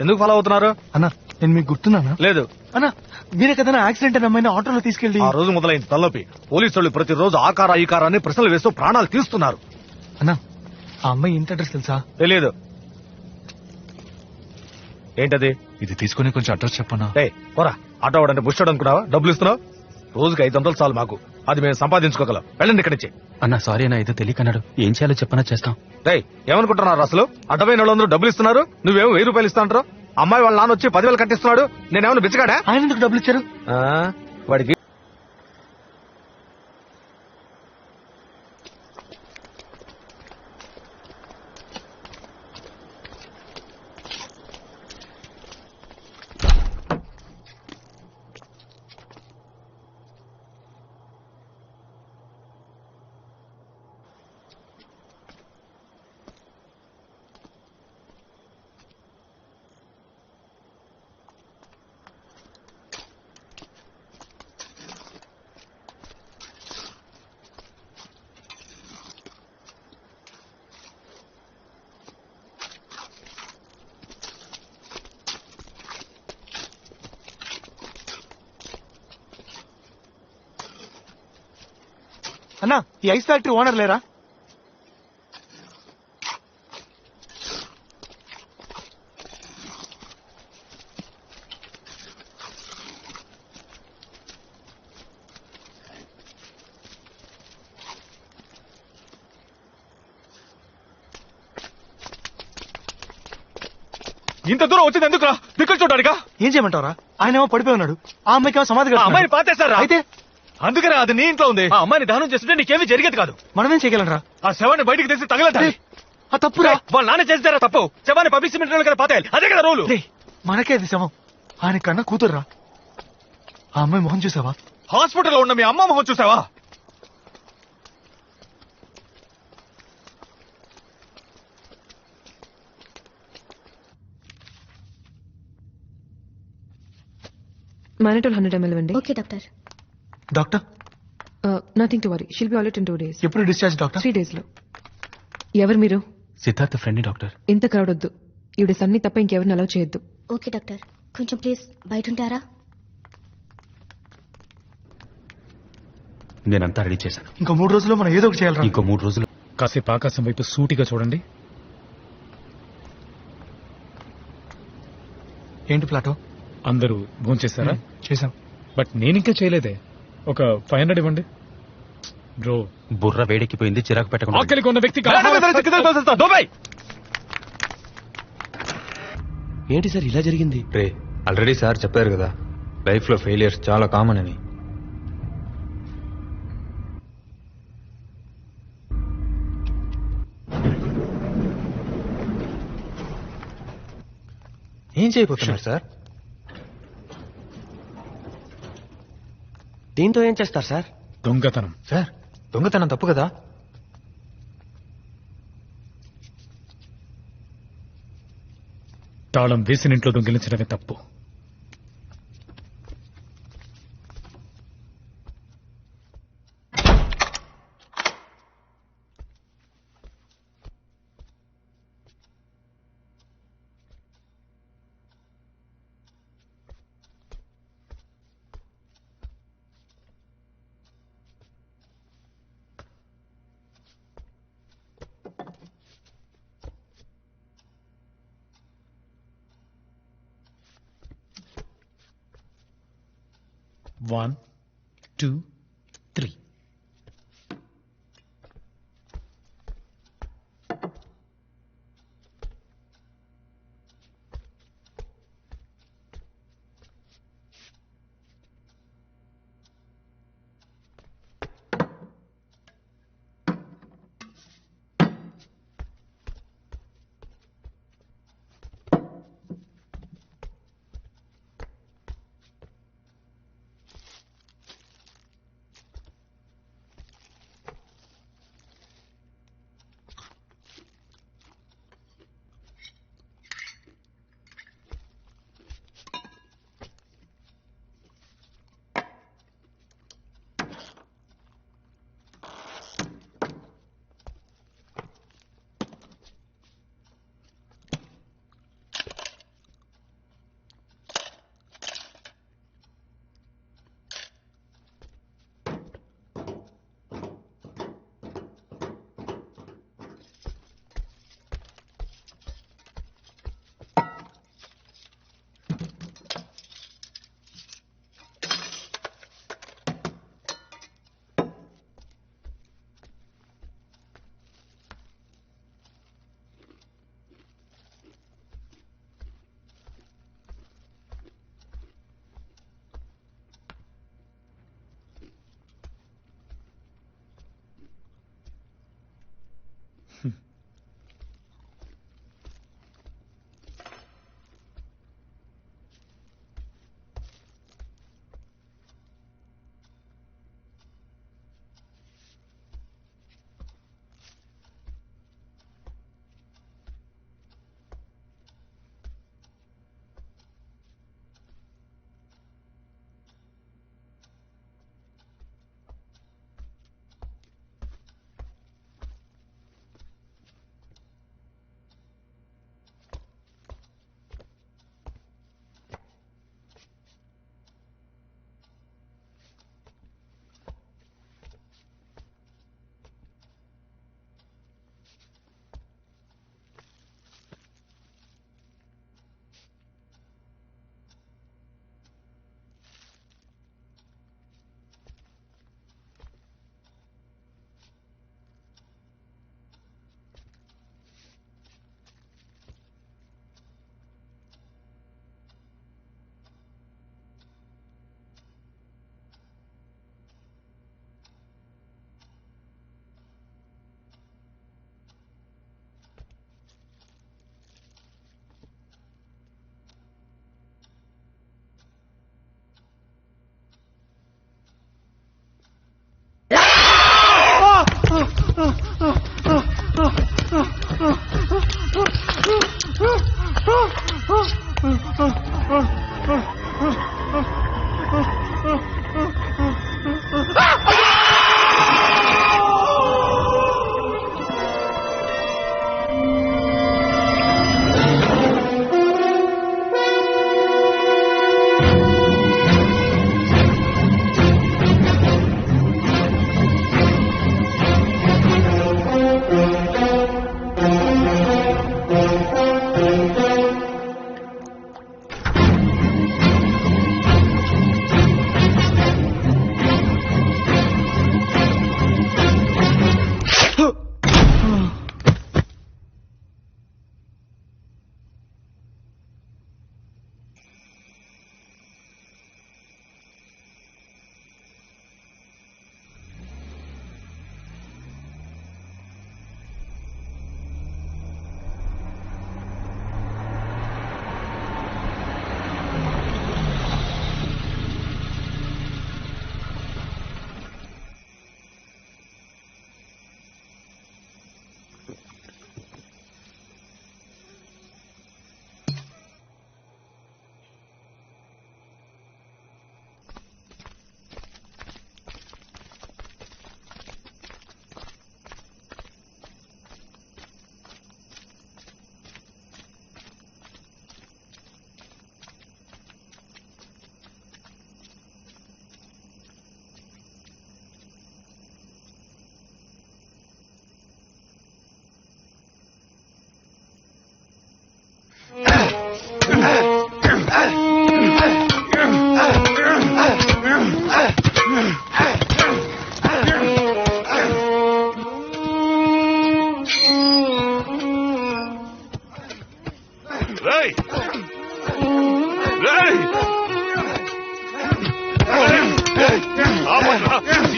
ఎందుకు ఫాలో అవుతున్నారు? అన్నా నేను మీకు గుర్తున్నానా? లేదు. అన్నా మీరే కదా యాక్సిడెంట్ అయిన అమ్మాయిని ఆటోలో తీసుకెళ్ళి. ఆ రోజు మొదలైంది తలనొప్పి. పోలీసు వాళ్ళు ప్రతిరోజు ఆ కారా ఈ కారా అని ప్రశ్నలు వేస్తూ ప్రాణాలు తీస్తున్నారు. అన్నా ఆ అమ్మాయి ఇంటి అడ్రస్ తెలుసా? తెలియదు. ఏంటది? ఇది తీసుకుని కొంచెం అడ్రస్ చెప్పనా? పోరా. ఆటో వాడంటే బుష్టాడు అనుకున్నావా? డబ్బులు ఇస్తున్నావు. రోజుకి 500 చాలు మాకు. అది మేము సంపాదించుకోగలం. వెళ్ళండి ఇక్కడి నుంచి. అన్నా సారీ అన్న, ఏదో తెలియకన్నాడు. ఏం చేయాలో చెప్పనా చేస్తాం. ఏమనుకుంటున్నారు అసలు? అడ్డమైన వాళ్ళందరూ డబ్బులు ఇస్తున్నారు, నువ్వేమో 1000 రూపాయలు ఇస్తా అంటారు. అమ్మాయి వాళ్ళ నాన్న వచ్చి 10,000 కట్టిస్తున్నాడు. నేనేమన్నా బిచ్చగాడా? ఆయన ఎందుకు డబ్బులు ఇచ్చారు? వాడికి అన్నా ఈ ఐస్ ఫ్యాక్టరీ ఓనర్ లేరా? ఇంత దూరం వచ్చింది ఎందుకురా? దిక్కులు చూడడానికా? ఏం చేయమంటారా? ఆయన ఏమో పడిపోయి ఉన్నాడు, ఆ అమ్మాయికి ఏమో సమాధి కడుతున్నారు. అమ్మాయిని పాతేశారా? అయితే అందుకనే అది నీ ఇంట్లో ఉంది. ఆ అమ్మాయిని దహనం చేస్తుంటే నీకేమీ జరిగేది కాదు. మనమేం చేయగలరా? ఆ శవాన్ని బయటికి తెచ్చి తగలంటారు. ఆ తప్పురా. వాళ్ళ నాన్న చేస్తారా తప్పు? శవాన్ని పబ్లిక్ సిమెంట్ కదా పాతేయాలి. అదే కదా రూలు. మనకే అది శవం. ఆయన కన్నా కూతుర్రా. ఆ అమ్మాయి మొహం చూసావా? హాస్పిటల్లో ఉన్న మీ అమ్మ మొహం చూసావా? Mannitol 100 ml ఇవ్వండి. Okay doctor. Doctor nothing to worry, she'll be all in 2 days. ఎప్పుడు డిశ్చార్జ్ డాక్టర్? 3 days లో. ఎవరు మీరు? Siddhartha friend doctor. ఇంత క్రౌడ్ వద్దు. ఈవిడ సన్ని తప్ప ఇంకెవరిని అలౌ చేయొద్దు. ఓకే డాక్టర్, కొంచెం ప్లీజ్ బయట ఉంటారా? నేనంతా రెడీ చేశాను. ఇంకో 3 రోజుల్లో మనం ఏదో ఒకటి చేయాలి. ఇంకో 3 రోజులు. కాసేపు ఆకాశం వైపు సూటిగా చూడండి. ఏంటి ప్లాటో? అందరూ భోంచేశారా? చేశాం. బట్ నేనింకా చేయలేదే. ఒక 500 ఇవ్వండి బ్రో. బుర్ర వేడెక్కిపోయింది, చిరాకు పెట్టకుండా. ఆకలికి ఉన్న వ్యక్తికి ఏంటి సార్ ఇలా జరిగింది? రే ఆల్రెడీ సార్ చెప్పారు కదా, లైఫ్లో ఫెయిలియర్స్ చాలా కామన్ అని. ఏం చేయబోతున్నారు సార్? దీంతో ఏం చేస్తారు సార్? దొంగతనం. సార్ దొంగతనం తప్పు కదా? తాళం వేసిన ఇంట్లో దొంగిలించడమే తప్పు. One, two, three.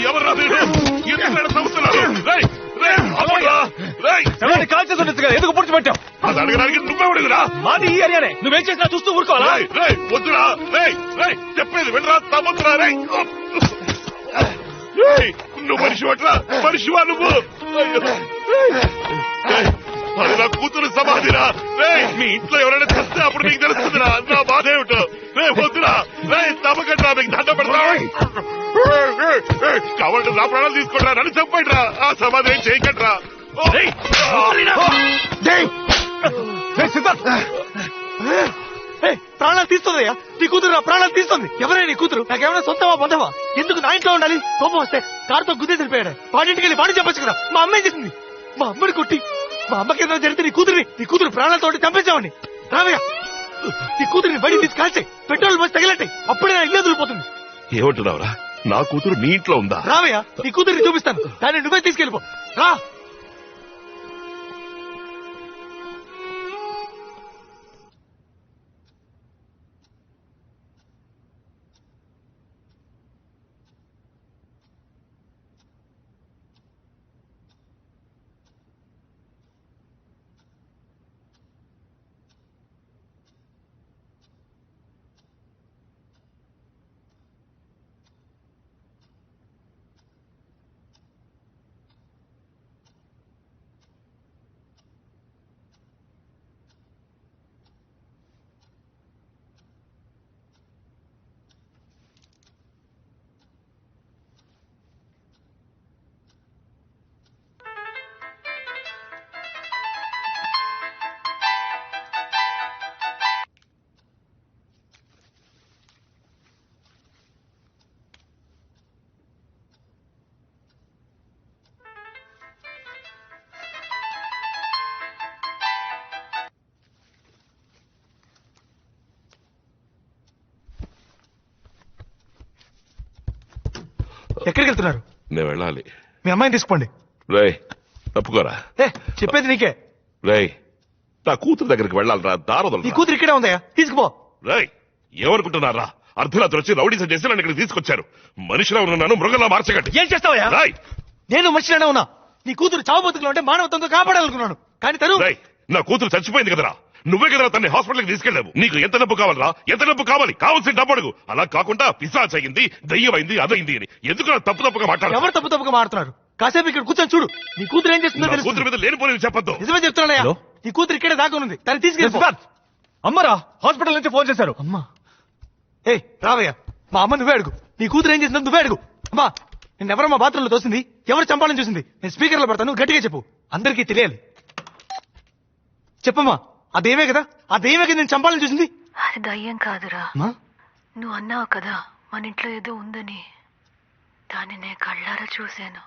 ఎవరు ఎందుకు సంవత్సరాలు కాల్చేస్తుండగా ఎందుకు పుడిచిపెట్టావు? అది అడగడానికి నువ్వెవడుగురా? మాది ఈ ఏరియానే, నువ్వేం చేసినా చూస్తూ ఊరుకోవాలా? వద్దురా, చెప్పేది వినరా తమ్ముతురా? నువ్వు మనిషివట్రా, మనిషివా నువ్వు? అది నా కూతురు సమాధిరా. మీ ఇంట్లో ఎవరైనా చస్తే అప్పుడు నీకు తెలుస్తుందిరా నా బాధ ఏమిటో. వద్దురా, తమకట్రా, మీకు దండ పెడతా. కావాలంటే నా ప్రాణాలు తీసుకుంటారా, నన్ను చెప్పండి రా. ఆ సమాధి ఏం చేయకండి. ప్రాణాలు తీస్తుందయ్యా, నీ కూతురు నా ప్రాణాలు తీస్తుంది. ఎవరైనా నీ కూతురు నాకేమైనా సొంతమా బంధమా? ఎందుకు నా ఇంట్లో ఉండాలి? కోపం వస్తే కారుతో గుద్దేసి వెళ్ళిపోయాడు. వాడింటికి వెళ్ళి వాడి చెప్పొచ్చు కదా. మా అమ్మాయి చేసింది. మా అమ్మని కొట్టి మా అమ్మకి ఏదైనా జరిగితే నీ కూతురు ప్రాణాలతో చంపేసామని. రావయ్యా, నీ కూతురిని బడి తీసి కాల్చే, పెట్రోల్ బస్ తగిలట్టాయి. అప్పుడే నా ఇల్లు వదిలిపోతుంది. ఏమంటున్నావురా? నా కూతురు నీ ఇంట్లో ఉందా? రావయ్యా, నీ కూతురిని చూపిస్తాను. దాన్ని నువ్వే తీసుకెళ్ళిపో. రా. ఎక్కడికి వెళ్తున్నారు? నేను వెళ్ళాలి. మీ అమ్మాయిని తీసుకోండి. రేయ్ తప్పుకోరా. చెప్పేది నీకే. రేయ్ నా కూతురు దగ్గరికి వెళ్ళాలరా, దారదలు. నీ కూతురు ఇక్కడే ఉందయ్యా, తీసుకుపో. రేయ్ ఏమనుకుంటున్నారా? అర్ధరాత్రి వచ్చి రౌడీసం చేసి నన్ను ఇక్కడికి తీసుకొచ్చారు. మనిషిలా ఉన్నాను, మృగంలా మార్చకండి. ఏం చేస్తావయ్యా? నేను మనిషిలోనే ఉన్నా. నీ కూతురు చావు బతుకులు ఉంటే మానవత్వంతో కాపాడాలనుకున్నాను. కానీ తను నా కూతురు చచ్చిపోయింది కదరా. నువ్వే కదరా తన్ని హాస్పిటల్కి తీసుకెళ్ళావు. నీకు ఎంత డబ్బు కావాలరా? ఎంత డబ్బు కావాలి? కావాల్సిన డబ్బు అడుగు. అలా కాకుండా పిశాచ్ అయింది, దయ్యమైంది, అదైంది అని ఎందుకు తప్పుగా మాట్లాడు? ఎవరు తప్పుగా మాట్లాడుతున్నారు? కాసేపు ఇక్కడ కూర్చొని చూడు. నీ కూతురు ఏం చేస్తుందో తెలుసు. కూతురు మీద లేనిపోయి చెప్పొద్దు. నిజమే చెప్తున్నానయ్యా, నీ కూతురు ఇక్కడే దాక్కునుంది. తను తీసుకెళ్ళి. అమ్మరా హాస్పిటల్ నుంచి ఫోన్ చేశారు. అమ్మా రావయ్యా, మా అమ్మ నువ్వే అడుగు. నీ కూతురు ఏం చేసిందో నువ్వే అడుగు. అమ్మా నిన్నెవరో మా బాత్రూంలో తోసింది, ఎవరు చంపాలని చూసింది? నేను స్పీకర్ లో పెడతాను, గట్టిగా చెప్పు, అందరికీ తెలియాలి. చెప్పమ్మా, అదేమే కదా నేను చంపాలని చూసింది. అది దయ్యం కాదురా. నువ్వు అన్నావు కదా మన ఇంట్లో ఏదో ఉందని. దాన్ని నేను కళ్ళారా చూశాను.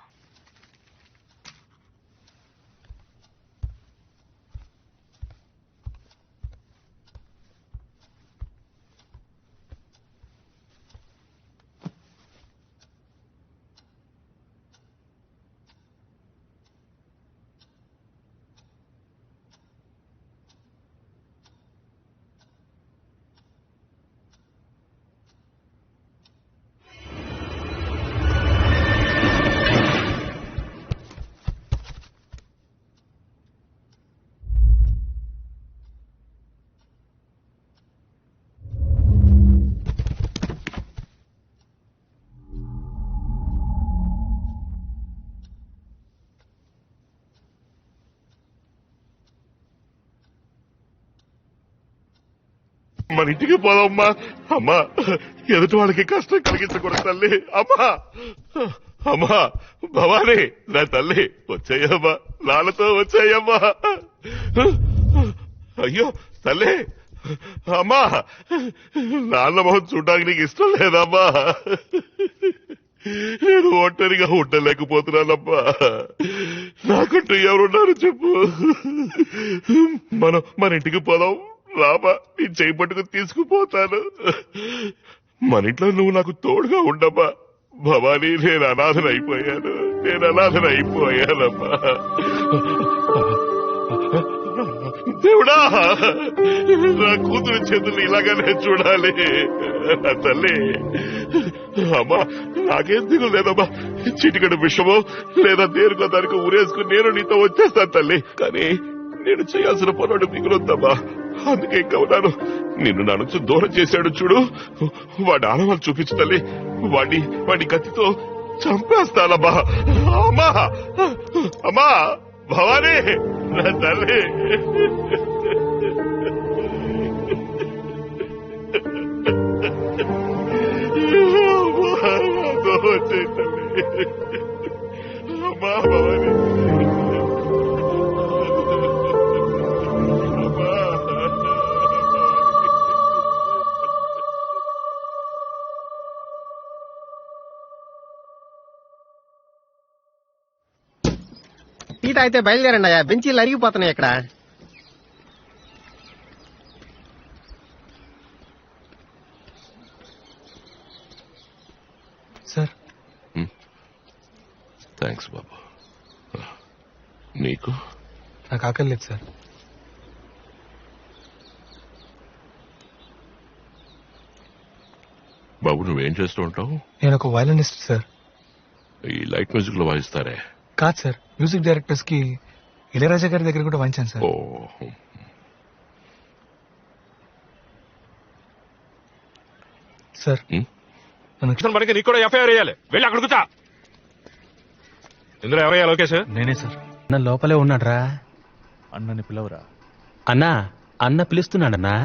మన ఇంటికి పోదమ్మా. అమ్మా ఎదుటి వాళ్ళకి కష్టం కలిగించకూడదు తల్లి. అమ్మా భవానీ నా తల్లి వచ్చాయమ్మా, నాన్నతో వచ్చాయమ్మా. అయ్యో తల్లి, అమ్మా నాన్న మొహం చూడడానికి నీకు ఇష్టం లేదమ్మా. నేను ఒంటరిగా ఉండలేకపోతున్నానమ్మా. నాకంటూ ఎవరున్నారు చెప్పు. మన ఇంటికి పోదాం రామా, నీ చేయి పట్టుకు తీసుకుపోతాను. మన ఇంట్లో నువ్వు నాకు తోడుగా ఉండమ్మా. భవానీ నేను అనాథనైపోయానమ్మా. దేవుడా నా కూతురు చేతులు ఇలాగానే చూడాలి తల్లి. అమ్మా నాకేం దిగులు లేదమ్మా. చిటికడు విషమో లేదా దేనికో దానికి ఊరేసుకుని నేను నీతో వచ్చేస్తాను తల్లి. కానీ నేను చేయాల్సిన పనుడు మిగులుద్దమ్మా. అందుకే ఇంకా ఉన్నాను. నిన్ను నా నుంచి దూరం చేశాడు చూడు, వాడి ఆనవాళ్ళు చూపించు తల్లి. వాడి కత్తితో చంపేస్తానమ్మా. అమ్మా అమ్మా భవానీ నా తల్లి. అమ్మా భవానీ టీ తాగితే బయలుదేరండి అయ్యా. బెంచీలు అరిగిపోతున్నాయి ఇక్కడ. సార్ థ్యాంక్స్ బాబు. నీకు? నాకు ఆకలి లేదు సార్. బాబు నువ్వేం చేస్తూ ఉంటావు? నేను ఒక వయలినిస్ట్ సార్. ఈ లైట్ మ్యూజిక్ లో వాయిస్తారే? కాదు సార్, మ్యూజిక్ డైరెక్టర్స్ కి ఇళయరాజా గారి దగ్గర కూడా వాయించాను సార్. సార్ మనకి నీకు కూడా ఎఫ్ఐఆర్ వేయాలి. వెళ్ళి అక్కడ కూర్చో. ఇందులో ఎవరయ్యా లోకేష్? నేనే సార్. అన్న లోపలే ఉన్నాడ్రా. అన్నని పిలవరా. అన్నా అన్న పిలుస్తున్నాడన్నా.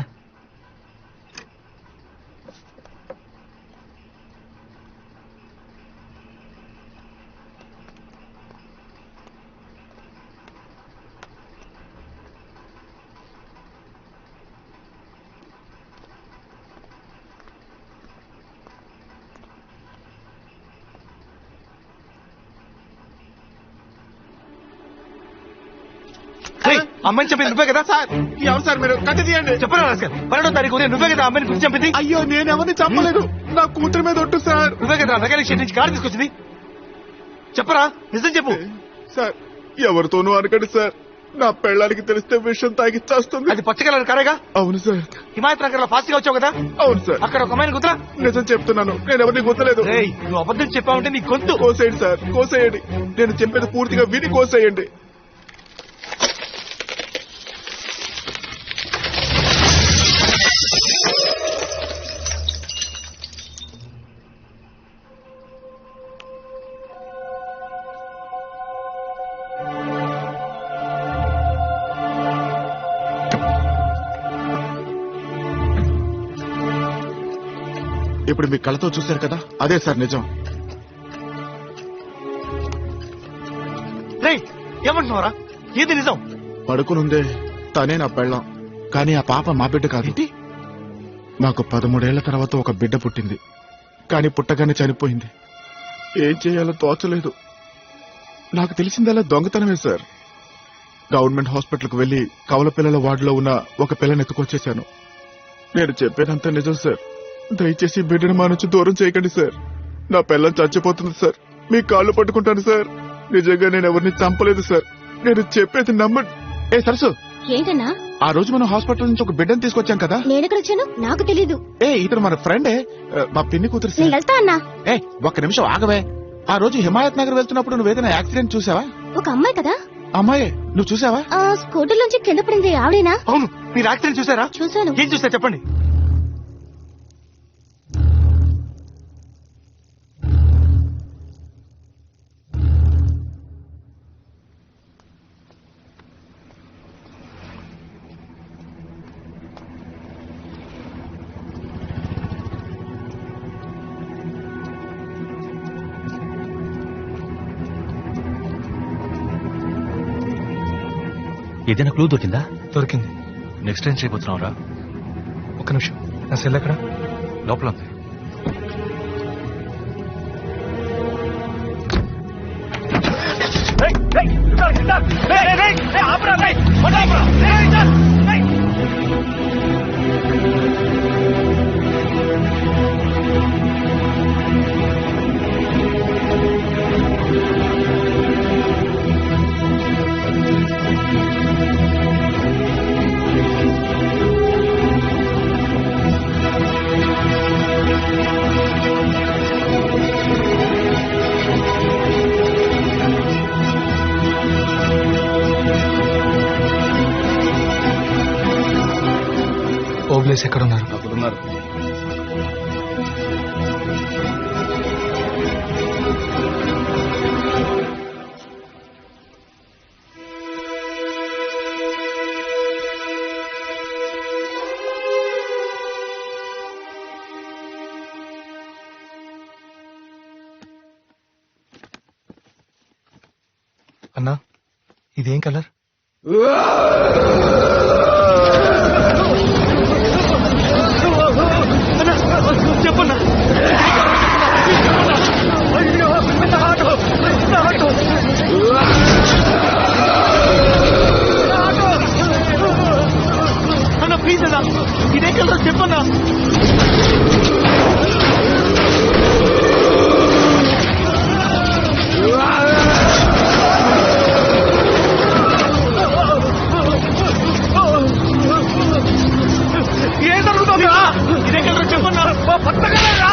అమ్మాయిని చెప్పింది నువ్వే కదా సార్? ఎవరు సార్ మీరు? కత్తి తీయండి. చెప్పరా సార్? 12వ తారీఖు నువ్వే కదా అమ్మాయిని గురించి చెప్పింది? అయ్యో నేను ఎవరిని చంపలేదు. నా కూతురు మీద ఒట్టు సార్. నువ్వే కదా మెకానిక్ షెడ్ నుంచి కారు తీసుకొచ్చింది? చెప్పరా, నిజం చెప్పు సార్. ఎవరితోనూ అనకండి సార్, నా పెళ్ళానికి తెలిస్తే విషయం తాగిచ్చేస్తుంది. అది పచ్చగల కారేగా? అవును సార్. హిమాయత్ నగర్ లో ఫాస్ట్ గా వచ్చావు కదా? అవును సార్. అక్కడ ఒక అమ్మాయిని గుర్తురా? నిజం చెప్తున్నాను, నేను ఎవరిని గుర్తులేదు. నువ్వు అబద్ధం చెప్పావంటే నీ గొంతు కోసేయండి సార్, కోసేయండి. నేను చెప్పేది పూర్తిగా విని కోసేయండి. ఇప్పుడు మీ కళ్ళతో చూశారు కదా, అదే సార్ నిజం. ఏమంటున్నారా? ఏది నిజం? పడుకునుందే తనే నా పెళ్ళం, కానీ ఆ పాప మా బిడ్డ కాదు. నాకు 13 ఏళ్ల తర్వాత ఒక బిడ్డ పుట్టింది, కానీ పుట్టగానే చనిపోయింది. ఏం చేయాలో తోచలేదు. నాకు తెలిసిందల్లా దొంగతనమే సార్. గవర్నమెంట్ హాస్పిటల్కి వెళ్లి కవల పిల్లల వార్డులో ఉన్న ఒక పిల్లని ఎత్తుకొచ్చేశాను. నేను చెప్పేదంతా నిజం సార్. దయచేసి బిడ్డను మా నుంచి దూరం చేయకండి సార్. నా పిల్లం చచ్చిపోతుంది సార్. మీ కాళ్ళు పట్టుకుంటాను సార్. నిజంగా నేను ఎవరిని చంపలేదు సార్. నేను చెప్పేది నమ్మండి. ఏ సరసు, ఏంటన్నా? ఆ రోజు మనం హాస్పిటల్ నుంచి ఒక బిడ్డను తీసుకొచ్చాం కదా. నేనెక్కడ వచ్చాను? నాకు తెలీదు. ఇతను మన ఫ్రెండే, మా పిన్ని కూతురు నేను వెళ్తా అన్నా. ఒక్క నిమిషం ఆగవే. ఆ రోజు హిమాయత్ నగర్ వెళ్తున్నప్పుడు నువ్వేదైనా యాక్సిడెంట్ చూసావా? ఒక అమ్మాయి కదా? అమ్మాయి నువ్వు చూసావా? స్కూటర్ నుంచి కింద పడింది ఆవిడేనా? అవును. మీరు యాక్సిడెంట్ చూసారా? చూశాను. ఏం చూసా చెప్పండి. ఏదైనా క్లూ దొరికిందా? దొరికింది. నెక్స్ట్ ఏం చేయబోతున్నావురా? ఒక్క నిమిషం, నా సెల్ ఎక్కడ? లోపల ఉంది. బాయ్స్ ఎక్కడ ఉన్నారు? అక్కడున్నారు. అన్నా ఇదేం కలర్? చెప్పన్నా అన్న ప్లీజ్ అన్నా ఇదే కలర్ చెప్పన్నా. ఏం జరుగుతుందా? ఇదే కలర్ చెప్పన్నా. పట్టగలరా?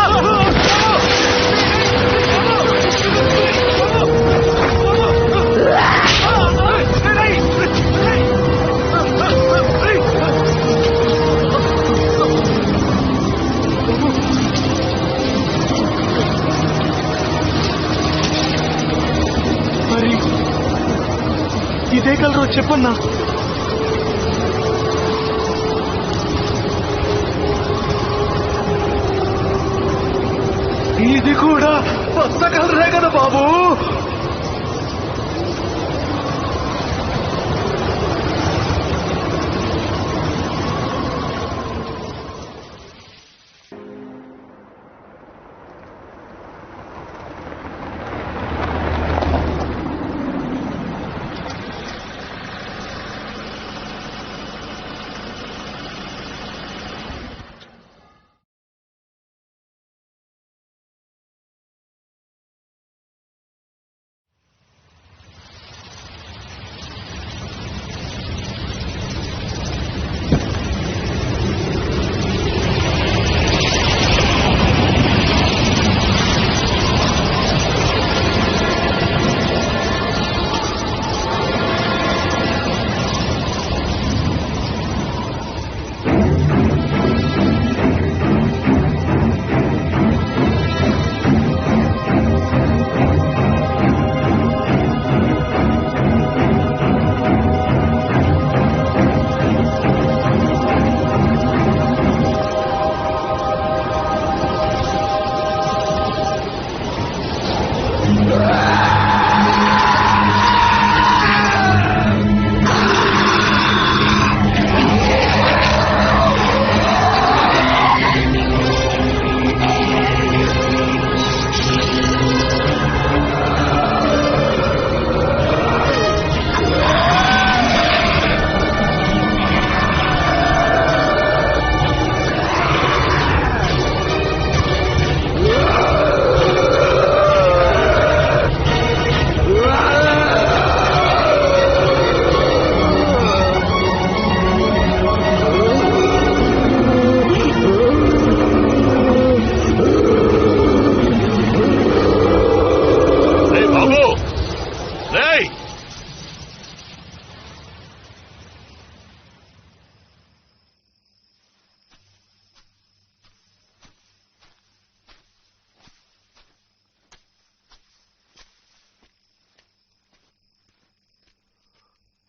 మరి ఇదే కలర్ చెప్పన్నా. ఇది కూడా కొత్త కలరే కదా బాబు.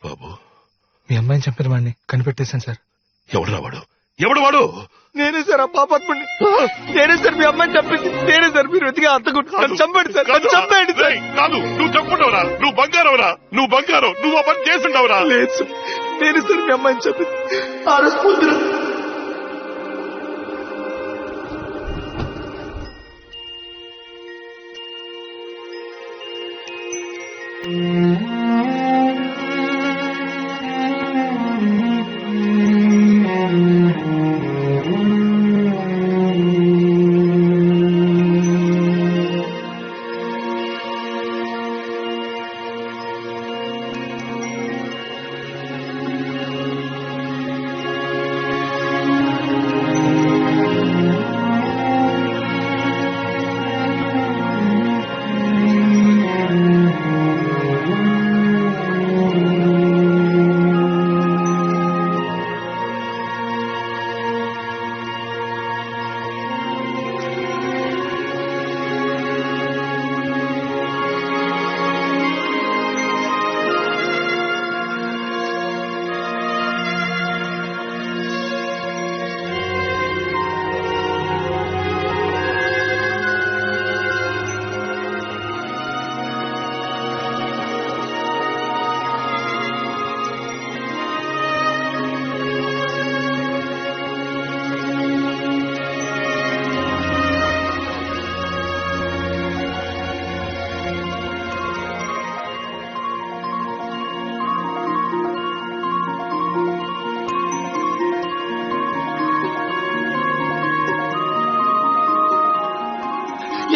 బాబు మీ అమ్మాయిని చంపిన వాడిని కనిపెట్టేశాను సార్. ఎవడు వాడు? ఎవడు వాడు? నేనే సార్ ఆ పాపాత్ముడిని. నేనే సార్ మీ అమ్మాయిని చంపింది. నేనే సార్ మీరు వెతిగా అత్తకుంటున్నాను. చంపండి సార్, చంపండి సార్. కాదు, నువ్వు చంపుకుంటావురా? నువ్వు బంగారవురా? నువ్వు బంగారం. నువ్వు ఆ పని చేస్తుండవురా? లేదు సార్, నేనే సార్ మీ అమ్మాయిని చంపింది. ఆ రోజు పొద్దున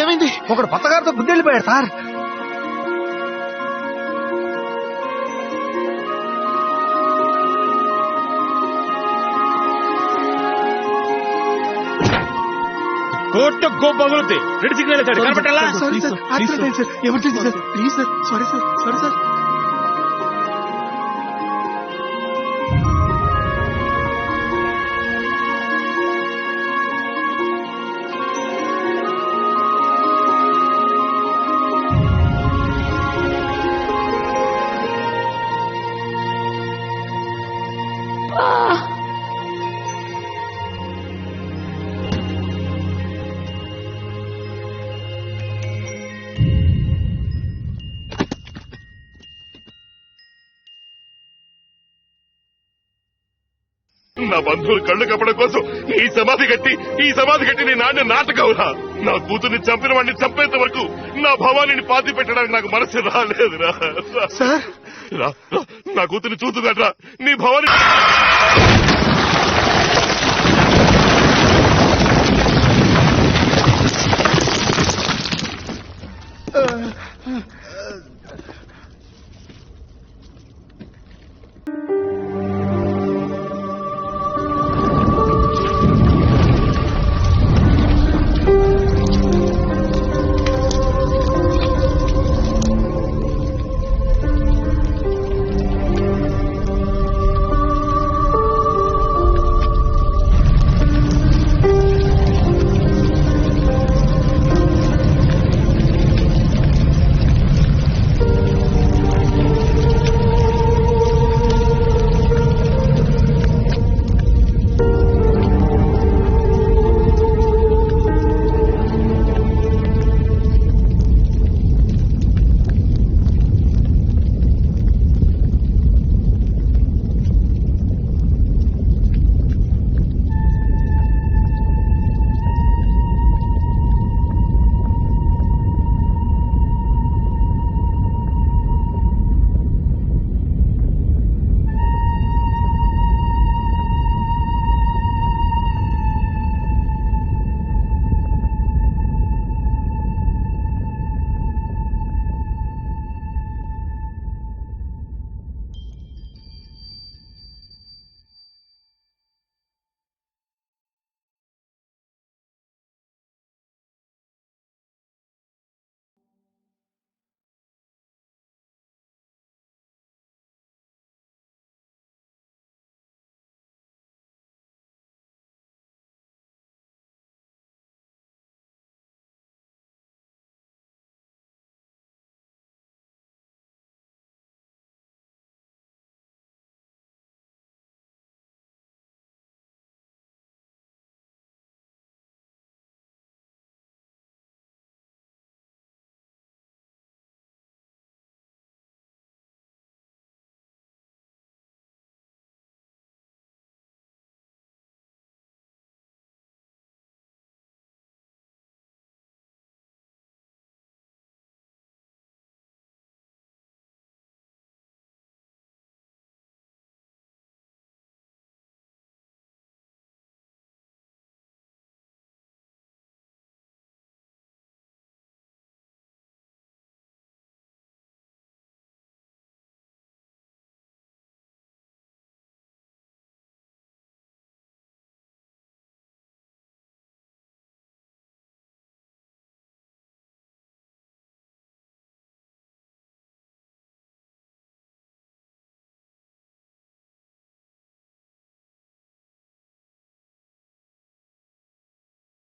ఏమైంది? ఒకడు పచ్చగారితో గుద్దెళ్ళిపోయాడు సార్. కోర్టు గోపగులుద్ది. రెడ్ సిగ్నల్ ఇచ్చాడు, కనపట్టాలా? Sorry sir, accident sir, emergency sir, please sir, sorry sir, sorry sir. నా బంధువులు కళ్ళు కప్పడం కోసం ఈ సమాధి కట్టి నీ నాన్న నాటకవురా. నా కూతుర్ని చంపిన వాడిని చంపేంత వరకు నా భవానీని పాతి పెట్టడానికి నాకు మనసు రాలేదురా. నా కూతుర్ని చూతుగట్రా, నీ భవానీ